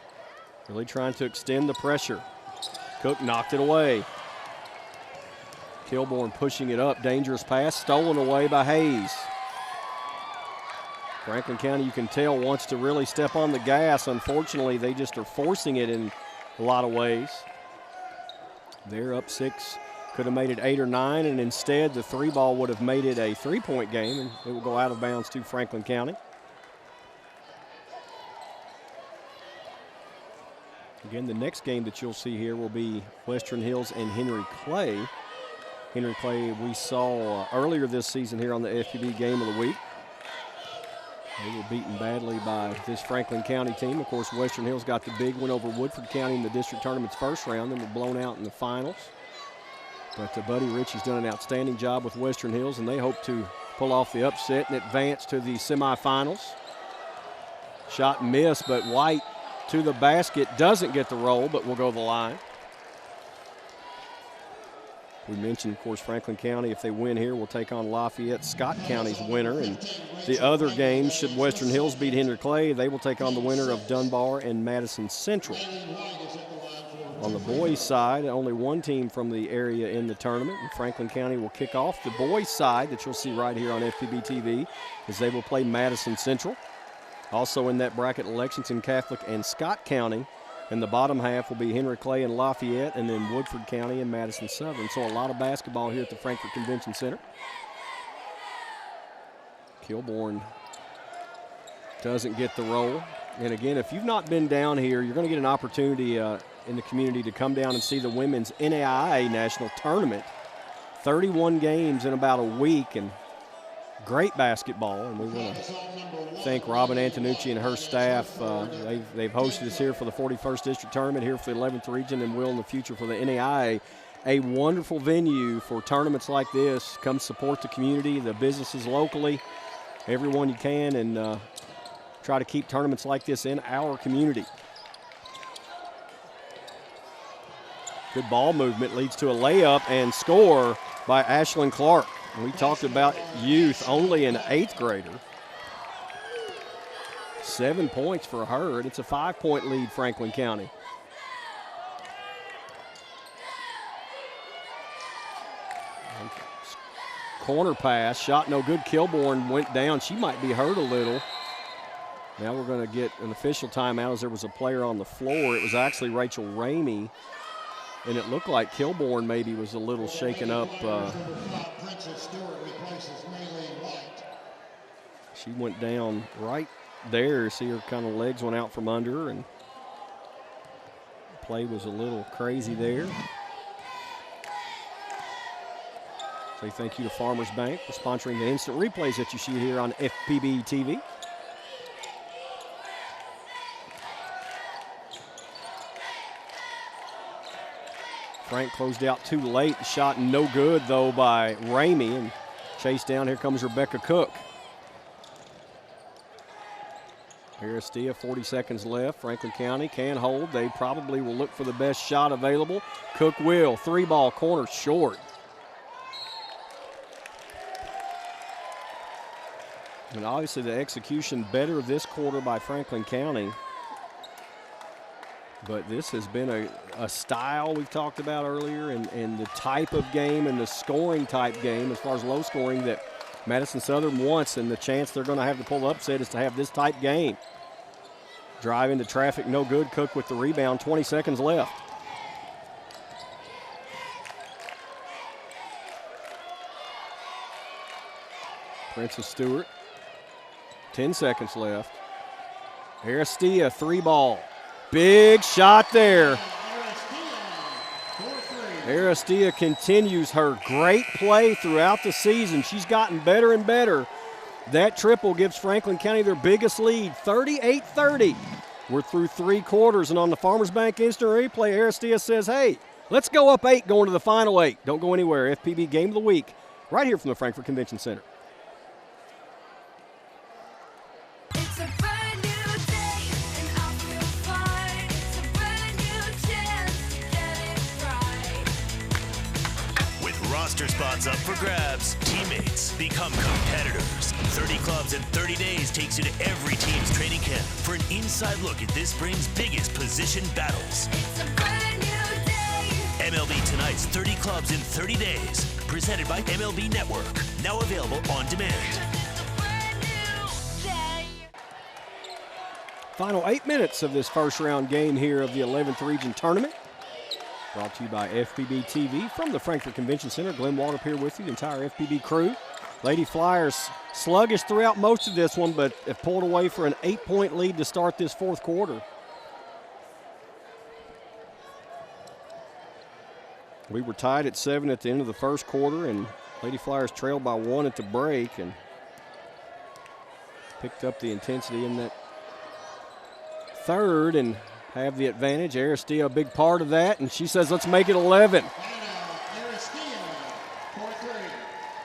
Speaker 1: Really trying to extend the pressure. Cook knocked it away. Kilborn pushing it up. Dangerous pass stolen away by Hayes. Franklin County, you can tell, wants to really step on the gas. Unfortunately, they just are forcing it in a lot of ways. They're up 6. Could have made it 8 or 9, and instead the 3 ball would have made it a 3-point game, and it will go out of bounds to Franklin County. Again, the next game that you'll see here will be Western Hills and Henry Clay. Henry Clay we saw earlier this season here on the FPB Game of the Week. They were beaten badly by this Franklin County team. Of course, Western Hills got the big win over Woodford County in the district tournament's first round and were blown out in the finals. But Buddy Ritchie's done an outstanding job with Western Hills, and they hope to pull off the upset and advance to the semifinals. Shot and miss, but White to the basket, doesn't get the roll, but will go to the line. We mentioned, of course, Franklin County, if they win here, will take on Lafayette, Scott County's winner. And the other games, should Western Hills beat Henry Clay, they will take on the winner of Dunbar and Madison Central. On the boys' side, only one team from the area in the tournament, and Franklin County will kick off the boys' side that you'll see right here on FPB TV as they will play Madison Central. Also in that bracket, Lexington Catholic and Scott County. And the bottom half will be Henry Clay and Lafayette, and then Woodford County and Madison Southern. So a lot of basketball here at the Frankfort Convention Center. Kilborn doesn't get the roll. And again, if you've not been down here, you're going to get an opportunity in the community to come down and see the women's NAIA National Tournament. 31 games in about a week, and great basketball, and we want to thank Robin Antonucci and her staff. They've hosted us here for the 41st District Tournament, here for the 11th Region, and will in the future for the NAIA. A wonderful venue for tournaments like this. Come support the community, the businesses locally, everyone you can, and try to keep tournaments like this in our community. Good ball movement leads to a layup and score by Ashlyn Clark. We talked about youth, only an 8th grader. 7 points for her, and it's a 5-point lead, Franklin County. Corner pass, shot no good. Kilborn went down. She might be hurt a little. Now we're going to get an official timeout as there was a player on the floor. It was actually Rachel Ramey, and it looked like Kilborn maybe was a little shaken up. She went down right there. See her kind of legs went out from under her, and Play was a little crazy there. Say thank you to Farmers Bank for sponsoring the instant replays that you see here on FPB TV. Frank closed out too late. Shot no good, though, by Ramey. And chased down. Here comes Rebecca Cook. Aristia, 40 seconds left. Franklin County can hold. They probably will look for the best shot available. Cook will. 3-ball corner short. And obviously the execution better this quarter by Franklin County. But this has been a style we've talked about earlier, and the type of game and the scoring type game as far as low scoring that Madison Southern wants, and the chance they're going to have to pull the upset is to have this type game. Drive into traffic, no good. Cook with the rebound, 20 seconds left. Princess Stewart, 10 seconds left. Aristia, 3-ball. Big shot there. Aristia continues her great play throughout the season. She's gotten better and better. That triple gives Franklin County their biggest lead, 38-30. We're through 3 quarters, and on the Farmers Bank instant replay, Aristia says, hey, let's go up 8 going to the final 8. Don't go anywhere. FPB Game of the Week right here from the Frankfort Convention Center.
Speaker 5: It's a brand new day, and I feel fine. It's a brand new chance to get it right.
Speaker 6: With roster spots up for grabs, teammates become competitors. 30 clubs in 30 days takes you to every team's training camp for an inside look at this spring's biggest position battles.
Speaker 5: It's a brand new day.
Speaker 6: MLB Tonight's 30 clubs in 30 days, presented by MLB Network, now available on demand.
Speaker 5: It's a brand new day.
Speaker 1: Final 8 minutes of this first round game here of the 11th Region Tournament. Brought to you by FPB TV from the Frankfort Convention Center. Glenn Waldrop here with you, the entire FPB crew. Lady Flyers sluggish throughout most of this one, but have pulled away for an 8-point lead to start this fourth quarter. We were tied at 7 at the end of the first quarter, and Lady Flyers trailed by 1 at the break and picked up the intensity in that third and have the advantage. Aristia a big part of that, and she says let's make it 11.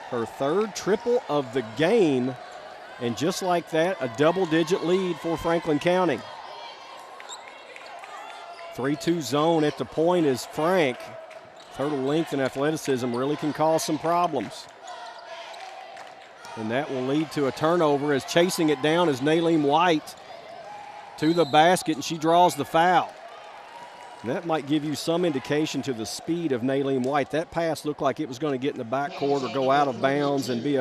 Speaker 1: Her third triple of the game, and just like that, a double-digit lead for Franklin County. 3-2 zone at the point is Frank. Total length and athleticism really can cause some problems. And that will lead to a turnover as chasing it down is Naleen White to the basket, and she draws the foul. And that might give you some indication to the speed of Naleen White. That pass looked like it was going to get in the backcourt or go out of bounds and be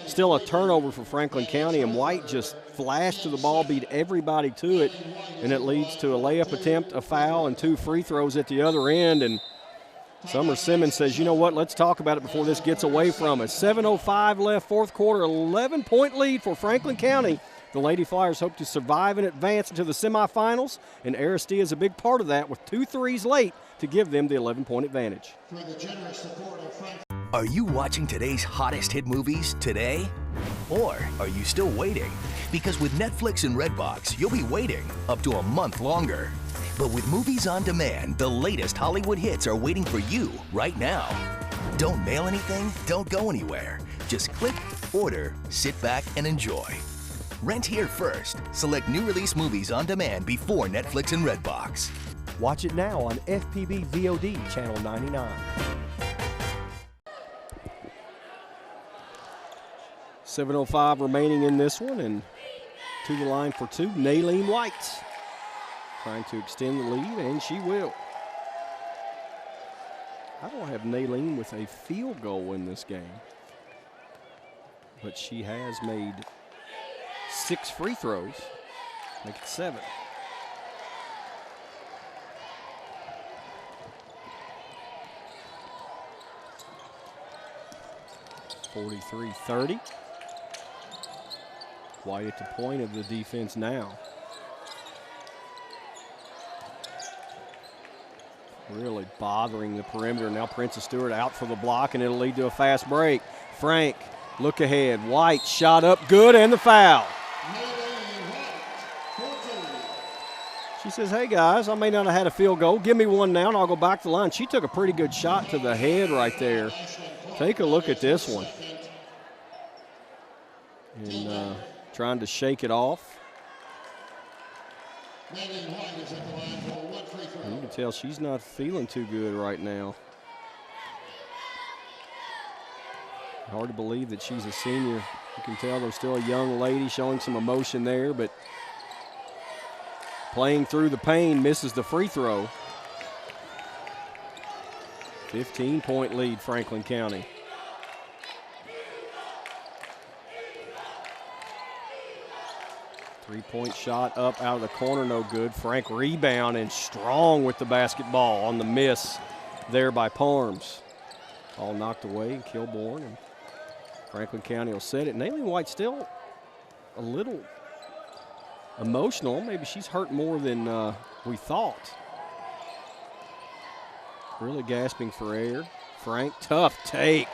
Speaker 1: still a turnover for Franklin County, and White just flashed to the ball, beat everybody to it, and it leads to a layup attempt, a foul, and 2 free throws at the other end. And Summer Simmons says, you know what, let's talk about it before this gets away from us. 7:05 left, fourth quarter, 11-point lead for Franklin County. The Lady Flyers hope to survive and advance into the semifinals, and Aristia is a big part of that with 2 threes late to give them the 11-point advantage.
Speaker 14: Are you watching today's hottest hit movies today? Or are you still waiting? Because with Netflix and Redbox, you'll be waiting up to a month longer. But with movies on demand, the latest Hollywood hits are waiting for you right now. Don't mail anything, don't go anywhere. Just click, order, sit back, and enjoy. Rent here first. Select new release movies on demand before Netflix and Redbox.
Speaker 1: Watch it now on FPB VOD Channel 99. 7:05 remaining in this one, and to the line for 2, Naleen White. Trying to extend the lead, and she will. I don't have Naleen with a field goal in this game, but she has made 6 free throws, make it 7. (43-30). White at the point of the defense now. Really bothering the perimeter. Now Princess Stewart out for the block, and it'll lead to a fast break. Frank, look ahead. White, shot up, good, and the foul. She says, hey, guys, I may not have had a field goal. Give me one now, and I'll go back to the line. She took a pretty good shot to the head right there. Take a look at this one. And trying to shake it off. You can tell she's not feeling too good right now. Hard to believe that she's a senior. You can tell there's still a young lady showing some emotion there, but playing through the pain, misses the free throw. 15-point lead, Franklin County. Three-point shot up out of the corner, no good. Frank rebound and strong with the basketball on the miss there by Parms. All knocked away and Kilbourne, and Franklin County will set it. Naylene White still a little emotional. Maybe she's hurt more than we thought. Really gasping for air. Frank, tough take.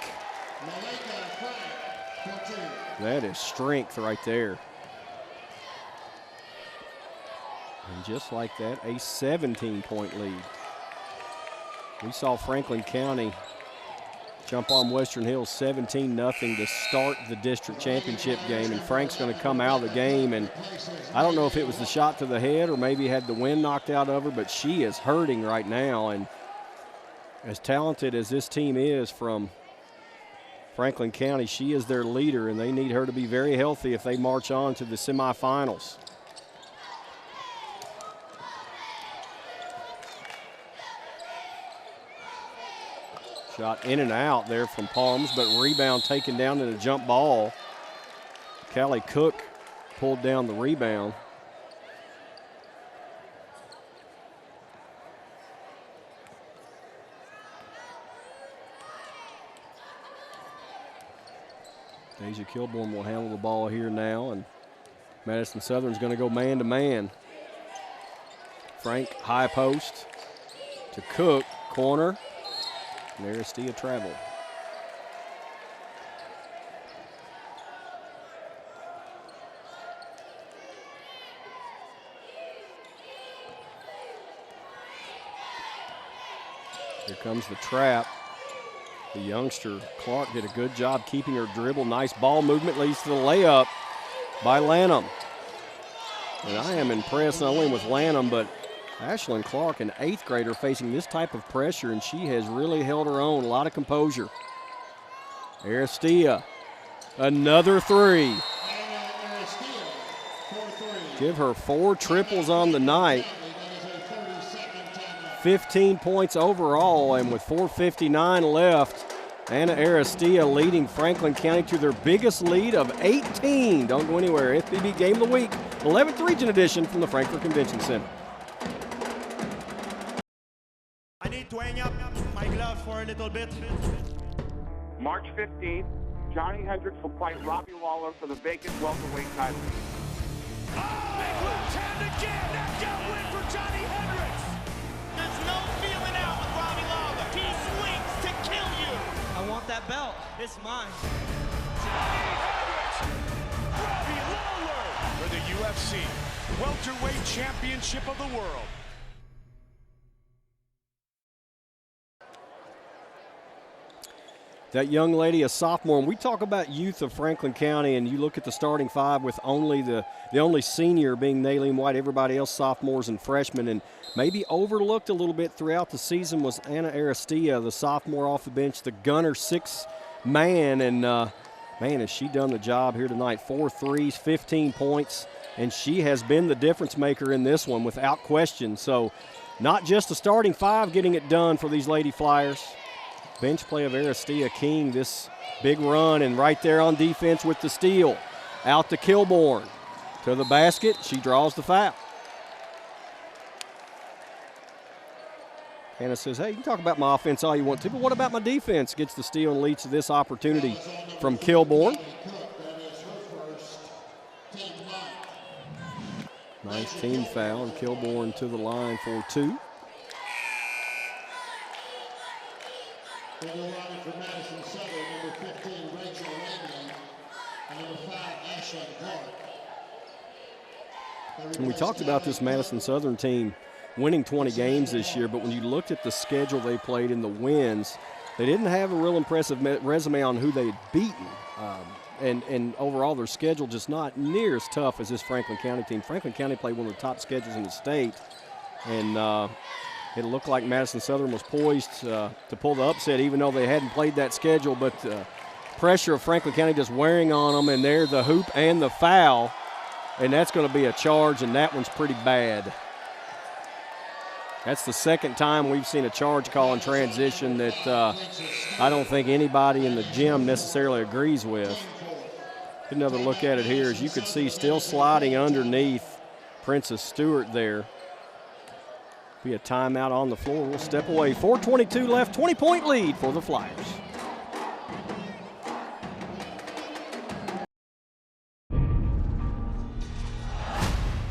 Speaker 1: That is strength right there. And just like that, a 17-point lead. We saw Franklin County jump on Western Hills 17-0 to start the district championship game, and Frank's going to come out of the game, and I don't know if it was the shot to the head or maybe had the wind knocked out of her, but she is hurting right now, and as talented as this team is from Franklin County, she is their leader, and they need her to be very healthy if they march on to the semifinals. Shot in and out there from Palms, but rebound taken down in a jump ball. Callie Cook pulled down the rebound. Deja Kilbourne will handle the ball here now, and Madison Southern's going to go man-to-man. Frank, high post to Cook, corner. And Aristia traveled. Here comes the trap. The youngster, Clark, did a good job keeping her dribble. Nice ball movement, leads to the layup by Lanham. And I am impressed not only with Lanham, but Ashlyn Clark, an 8th grader, facing this type of pressure, and she has really held her own. A lot of composure. Aristia, another three. Give her 4 triples on the night. 15 points overall, and with 4:59 left, Anna Aristia leading Franklin County to their biggest lead of 18. Don't go anywhere. FBB Game of the Week, 11th Region Edition from the Frankfort Convention Center.
Speaker 15: I need to hang up my glove for a little bit.
Speaker 16: March 15th, Johnny Hendricks will fight Robbie Lawler for the vacant welterweight title.
Speaker 15: Oh, big left hand again. Knockout win for Johnny Hendricks. There's no feeling out with Robbie Lawler. He swings to kill you. I want that belt. It's mine. Johnny Hendricks, Robbie Lawler for the UFC welterweight championship of the world.
Speaker 1: That young lady, a sophomore, and we talk about youth of Franklin County, and you look at the starting 5 with only the only senior being Naylene White, everybody else sophomores and freshmen, and maybe overlooked a little bit throughout the season was Anna Aristia, the sophomore off the bench, the gunner 6-man, and man, has she done the job here tonight. 4 threes, 15 points, and she has been the difference maker in this one without question. So not just the starting 5 getting it done for these Lady Flyers. Bench play of Aristia King, this big run, and right there on defense with the steal. Out to Kilbourne. To the basket, she draws the foul. Hannah says, hey, you can talk about my offense all you want to, but what about my defense? Gets the steal and leads to this opportunity from Kilbourne. Nice team foul, and Kilbourne to the line for 2.
Speaker 4: And number 5, Ashland Clark.
Speaker 1: And we talked about this Madison Southern team winning 20 games this year, but when you looked at the schedule they played in the wins, they didn't have a real impressive resume on who they had beaten. And overall, their schedule just not near as tough as this Franklin County team. Franklin County played one of the top schedules in the state, and it looked like Madison Southern was poised to pull the upset, even though they hadn't played that schedule. But pressure of Franklin County just wearing on them, and there the hoop and the foul, and that's going to be a charge, and that one's pretty bad. That's the second time we've seen a charge call in transition that I don't think anybody in the gym necessarily agrees with. Another look at it here, as you could see, still sliding underneath Princess Stewart there. Be a timeout on the floor. We'll step away. 4:22 left, 20-point lead for the Flyers.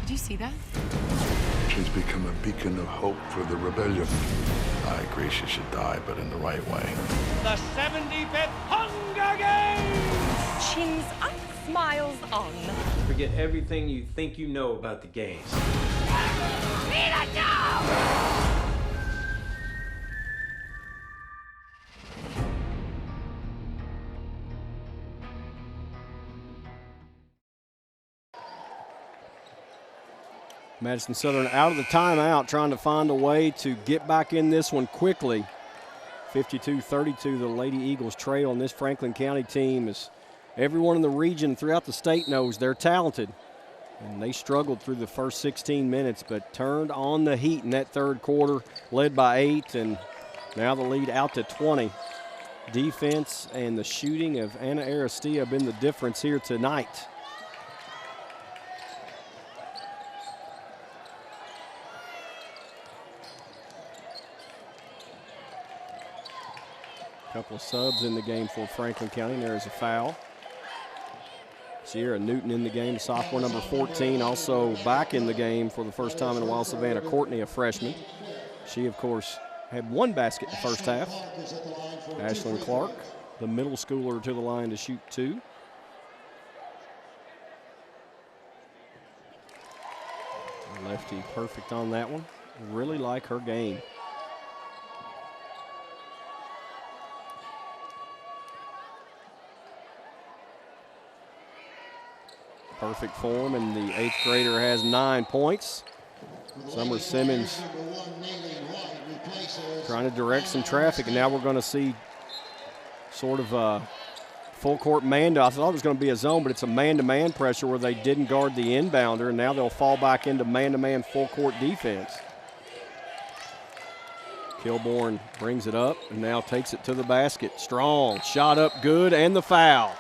Speaker 17: Did you see that?
Speaker 8: She's become a beacon of hope for the rebellion. I agree she should die, but in the right way.
Speaker 15: The 75th Hunger Games!
Speaker 5: Chins up, smiles on.
Speaker 11: Forget everything you think you know about the games.
Speaker 1: Madison Southern out of the timeout, trying to find a way to get back in this one quickly. 52-32, the Lady Eagles trail on this Franklin County team. As everyone in the region throughout the state knows, they're talented. And they struggled through the first 16 minutes, but turned on the heat in that third quarter, led by 8, and now the lead out to 20. Defense and the shooting of Anna Aristia have been the difference here tonight. Couple of subs in the game for Franklin County. There's a foul. Sierra Newton in the game, sophomore number 14, also back in the game for the first time in a while. Savannah Courtney, a freshman. She, of course, had one basket in the first half. Ashlyn Clark, the middle schooler, to the line to shoot 2. Lefty perfect on that one. Really like her game. Perfect form, and the 8th grader has 9 points. Summer Simmons trying to direct some traffic, and now we're going to see sort of a full court man. I thought it was going to be a zone, but it's a man-to-man pressure where they didn't guard the inbounder, and now they'll fall back into man-to-man full court defense. Kilborn brings it up and now takes it to the basket. Strong, shot up good, and the foul.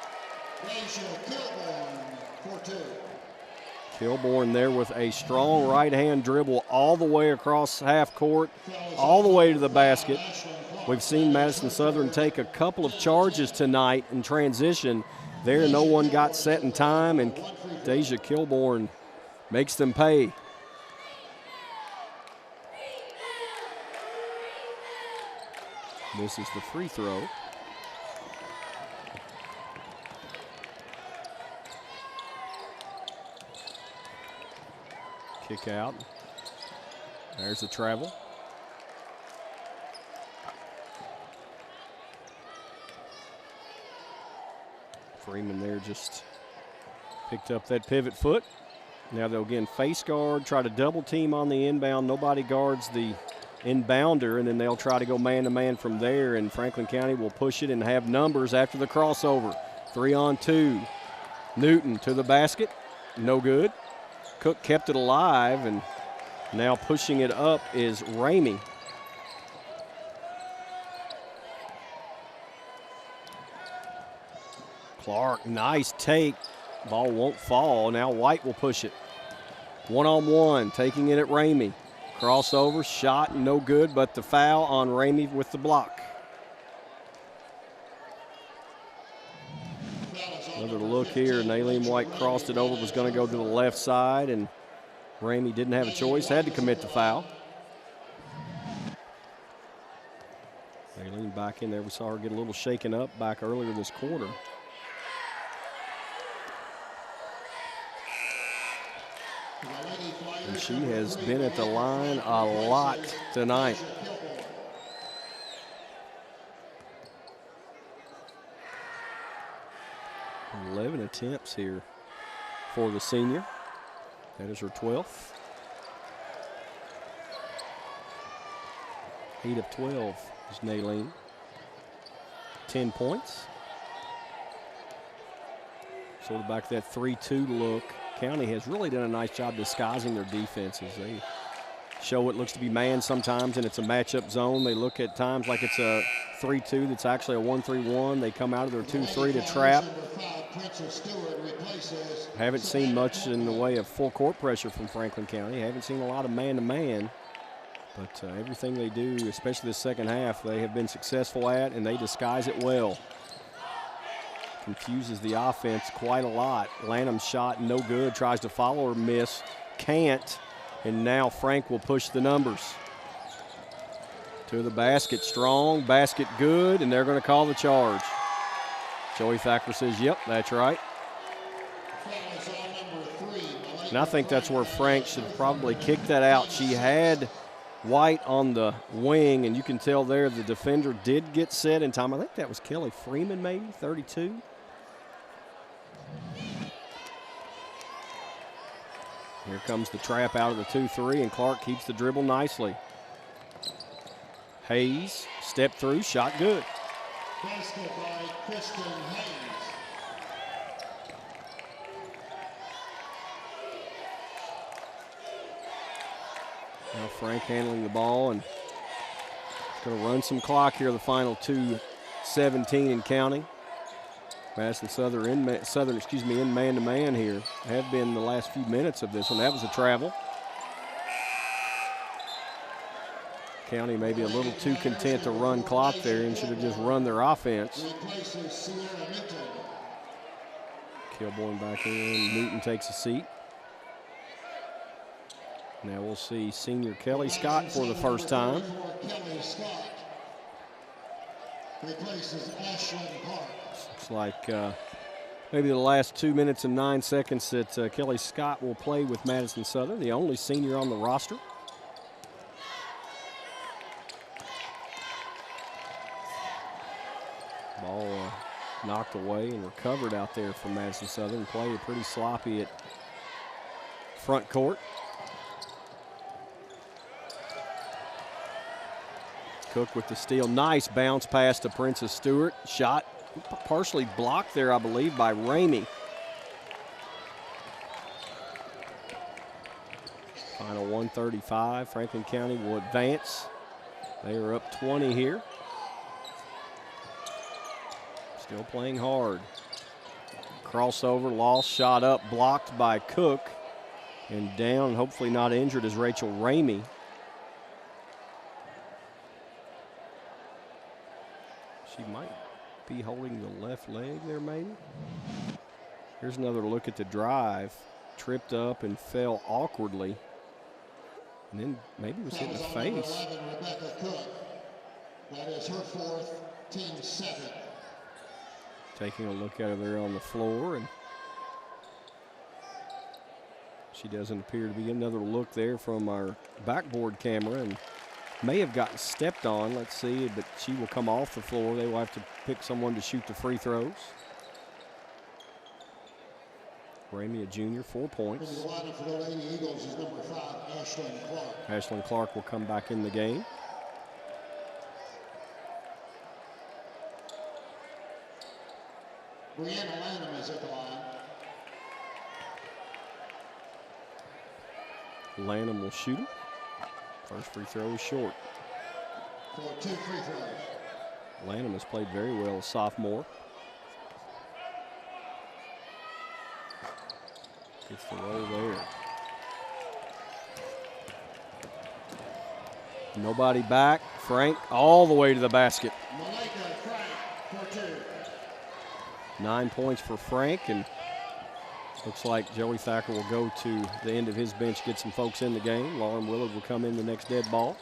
Speaker 1: Kilborn there with a strong right-hand dribble all the way across half court, all the way to the basket. We've seen Madison Southern take a couple of charges tonight in transition. There, no one got set in time, and Deja Kilborn makes them pay. This is the free throw. Kick out. There's the travel. Freeman there just picked up that pivot foot. Now they'll again face guard, try to double team on the inbound. Nobody guards the inbounder, and then they'll try to go man-to-man from there, and Franklin County will push it and have numbers after the crossover. 3-on-2. Newton to the basket. No good. Cook kept it alive, and now pushing it up is Ramey. Clark, nice take. Ball won't fall. Now White will push it. 1-on-1, taking it at Ramey. Crossover, shot, no good, but the foul on Ramey with the block. Another look here. Naleen White crossed it over, was going to go to the left side, and Ramey didn't have a choice, had to commit the foul. Naleen back in there. We saw her get a little shaken up back earlier this quarter. And she has been at the line a lot tonight. .11 attempts here for the senior. That is her 12th. 8 of 12 is Naylene. 10 points. Sort of back to that 3-2 look. County has really done a nice job disguising their defenses. They show what looks to be man sometimes, and it's a matchup zone. They look at times like it's a 3-2 that's actually a 1-3-1. They come out of their 2-3 to trap. Haven't seen much in the way of full court pressure from Franklin County. Haven't seen a lot of man-to-man. But everything they do, especially the second half, they have been successful at, and they disguise it well. Confuses the offense quite a lot. Lanham's shot, no good. Tries to follow her, miss. Can't. And now Frank will push the numbers. To the basket, strong. Basket good, and they're going to call the charge. Joey Thacker says, yep, that's right. And I think that's where Frank should probably kick that out. She had White on the wing, and you can tell there the defender did get set in time. I think that was Kelly Freeman, maybe, 32. Here comes the trap out of the 2-3, and Clark keeps the dribble nicely. Hayes, step through, shot good.
Speaker 4: Basket by Kristen Hayes.
Speaker 1: Now Frank handling the ball and going to run some clock here, the final 2:17 and counting. Madison Southern in man-to-man here. Have been the last few minutes of this one. That was a travel. County maybe a little too content to run clock there and should have just run their offense. Kilborn back in. Newton takes a seat. Now we'll see senior Kelly Scott for the first time.
Speaker 4: Kelly Scott replaces Ashlyn Park.
Speaker 1: Looks like maybe the last 2 minutes and 9 seconds that Kelly Scott will play with Madison Southern, the only senior on the roster. Ball knocked away and recovered out there from Madison Southern. Play pretty sloppy at front court. Cook with the steal. Nice bounce pass to Princess Stewart. Shot partially blocked there, I believe, by Ramey. Final 1:35. Franklin County will advance. They are up 20 here. Still playing hard. Crossover, lost, shot up, blocked by Cook. And down, hopefully not injured, is Rachel Ramey. She might be holding the left leg there, maybe. Here's another look at the drive. Tripped up and fell awkwardly. And then maybe was hit in the face.
Speaker 4: Rebecca Cook. That is her fourth, team 7.
Speaker 1: Taking a look at her there on the floor, and she doesn't appear to be. Another look there from our backboard camera, and may have gotten stepped on. Let's see, but she will come off the floor. They will have to pick someone to shoot the free throws. Ramey, a junior, 4 points.
Speaker 4: In the lineup for the Lady Eagles is number 5, Ashlyn Clark.
Speaker 1: Ashlyn Clark will come back in the game.
Speaker 4: Brianna Lanham is at the line.
Speaker 1: Lanham will shoot him. First free throw is short.
Speaker 4: For 2 free throws.
Speaker 1: Lanham has played very well as sophomore. Gets the roll there. Nobody back. Frank all the way to the basket.
Speaker 4: Malika Frank for 2.
Speaker 1: 9 points for Frank, and looks like Joey Thacker will go to the end of his bench, get some folks in the game. Lauren Willard will come in the next dead ball.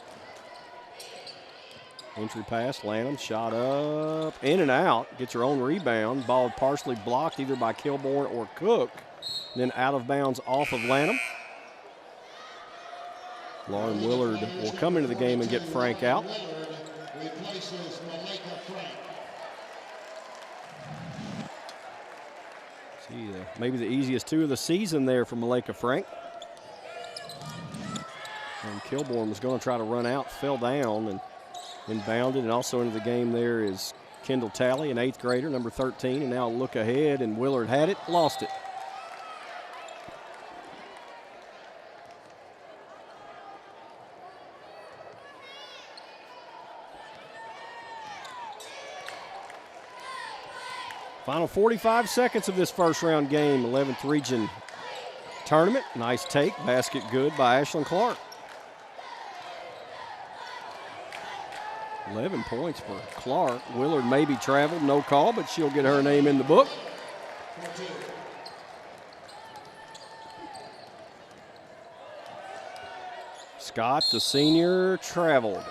Speaker 1: Entry pass, Lanham, shot up, in and out, gets her own rebound. Ball partially blocked either by Kilborn or Cook. Then out of bounds off of Lanham. Lauren Willard will come into the game and get Frank out.
Speaker 4: Replaces Malika Frank.
Speaker 1: See, maybe the easiest two of the season there for Malika Frank. And Kilborn was going to try to run out, fell down and inbounded. And also into the game there is Kendall Talley, an 8th grader, number 13. And now look ahead, and Willard had it, lost it. Final 45 seconds of this first round game, 11th region tournament. Nice take, basket good by Ashlyn Clark. 11 points for Clark. Willard maybe traveled, no call, but she'll get her name in the book. Scott, the senior, traveled.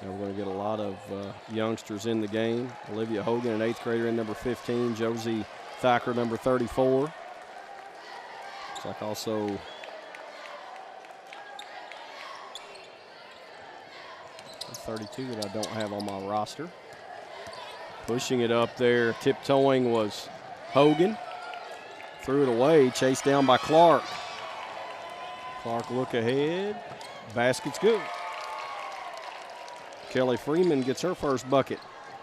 Speaker 1: Now we're going to get a lot of youngsters in the game. Olivia Hogan, an 8th grader, in number 15. Josie Thacker, number 34. Looks like also a 32 that I don't have on my roster. Pushing it up there, tiptoeing was Hogan. Threw it away, chased down by Clark. Clark look ahead. Basket's good. Kelly Freeman gets her first bucket.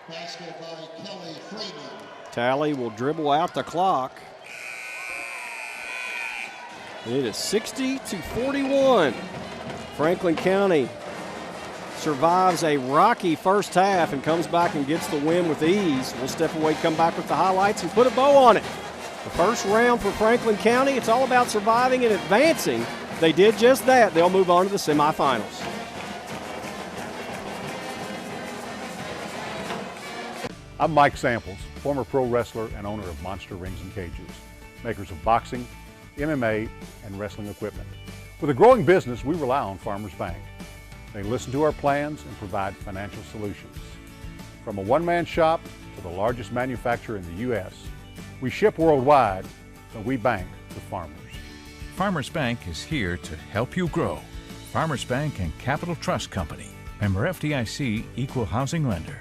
Speaker 4: Basket by Kelly Freeman.
Speaker 1: Talley will dribble out the clock. And it is 60-41. Franklin County survives a rocky first half and comes back and gets the win with ease. We'll step away, come back with the highlights, and put a bow on it. The first round for Franklin County, it's all about surviving and advancing. They did just that. They'll move on to the semifinals.
Speaker 2: I'm Mike Samples, former pro wrestler and owner of Monster Rings and Cages, makers of boxing, MMA, and wrestling equipment. With a growing business, we rely on Farmers Bank. They listen to our plans and provide financial solutions. From a one-man shop to the largest manufacturer in the U.S., we ship worldwide, but we bank with farmers.
Speaker 3: Farmers Bank is here to help you grow. Farmers Bank and Capital Trust Company. Member FDIC, Equal Housing Lender.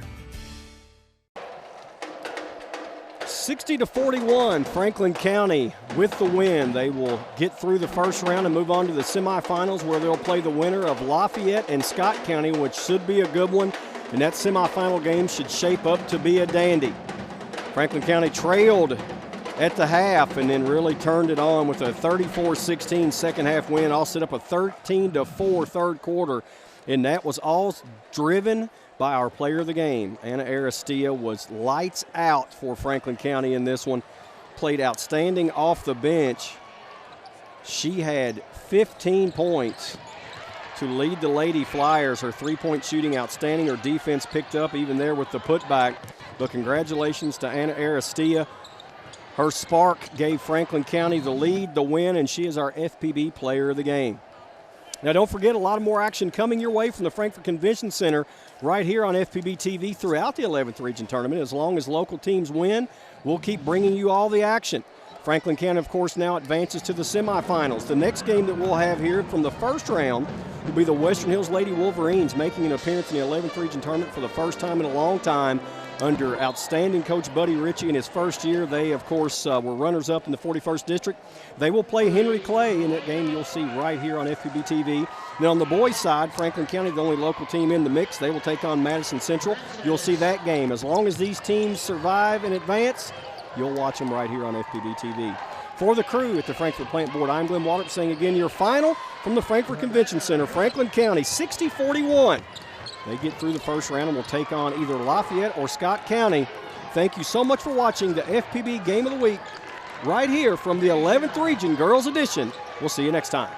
Speaker 1: 60-41, Franklin County with the win. They will get through the first round and move on to the semifinals, where they'll play the winner of Lafayette and Scott County, which should be a good one. And that semifinal game should shape up to be a dandy. Franklin County trailed at the half and then really turned it on with a 34-16 second half win. All set up a 13-4 third quarter. And that was all driven by our player of the game. Anna Aristia was lights out for Franklin County in this one. Played outstanding off the bench. She had 15 points to lead the Lady Flyers. Her three-point shooting outstanding. Her defense picked up even there with the putback. But congratulations to Anna Aristia. Her spark gave Franklin County the lead, the win, and she is our FPB player of the game. Now, don't forget, a lot of more action coming your way from the Frankfort Convention Center right here on FPB TV throughout the 11th Region Tournament. As long as local teams win, we'll keep bringing you all the action. Franklin County, of course, now advances to the semifinals. The next game that we'll have here from the first round will be the Western Hills Lady Wolverines, making an appearance in the 11th Region Tournament for the first time in a long time under outstanding Coach Buddy Ritchie in his first year. They, of course, were runners-up in the 41st District. They will play Henry Clay in that game you'll see right here on FPB TV. Then on the boys' side, Franklin County, the only local team in the mix, they will take on Madison Central. You'll see that game. As long as these teams survive and advance, you'll watch them right here on FPB TV. For the crew at the Frankfort Plant Board, I'm Glenn Waters saying again your final from the Frankfort Convention Center. Franklin County, 60-41. They get through the first round and will take on either Lafayette or Scott County. Thank you so much for watching the FPB Game of the Week right here from the 11th Region Girls Edition. We'll see you next time.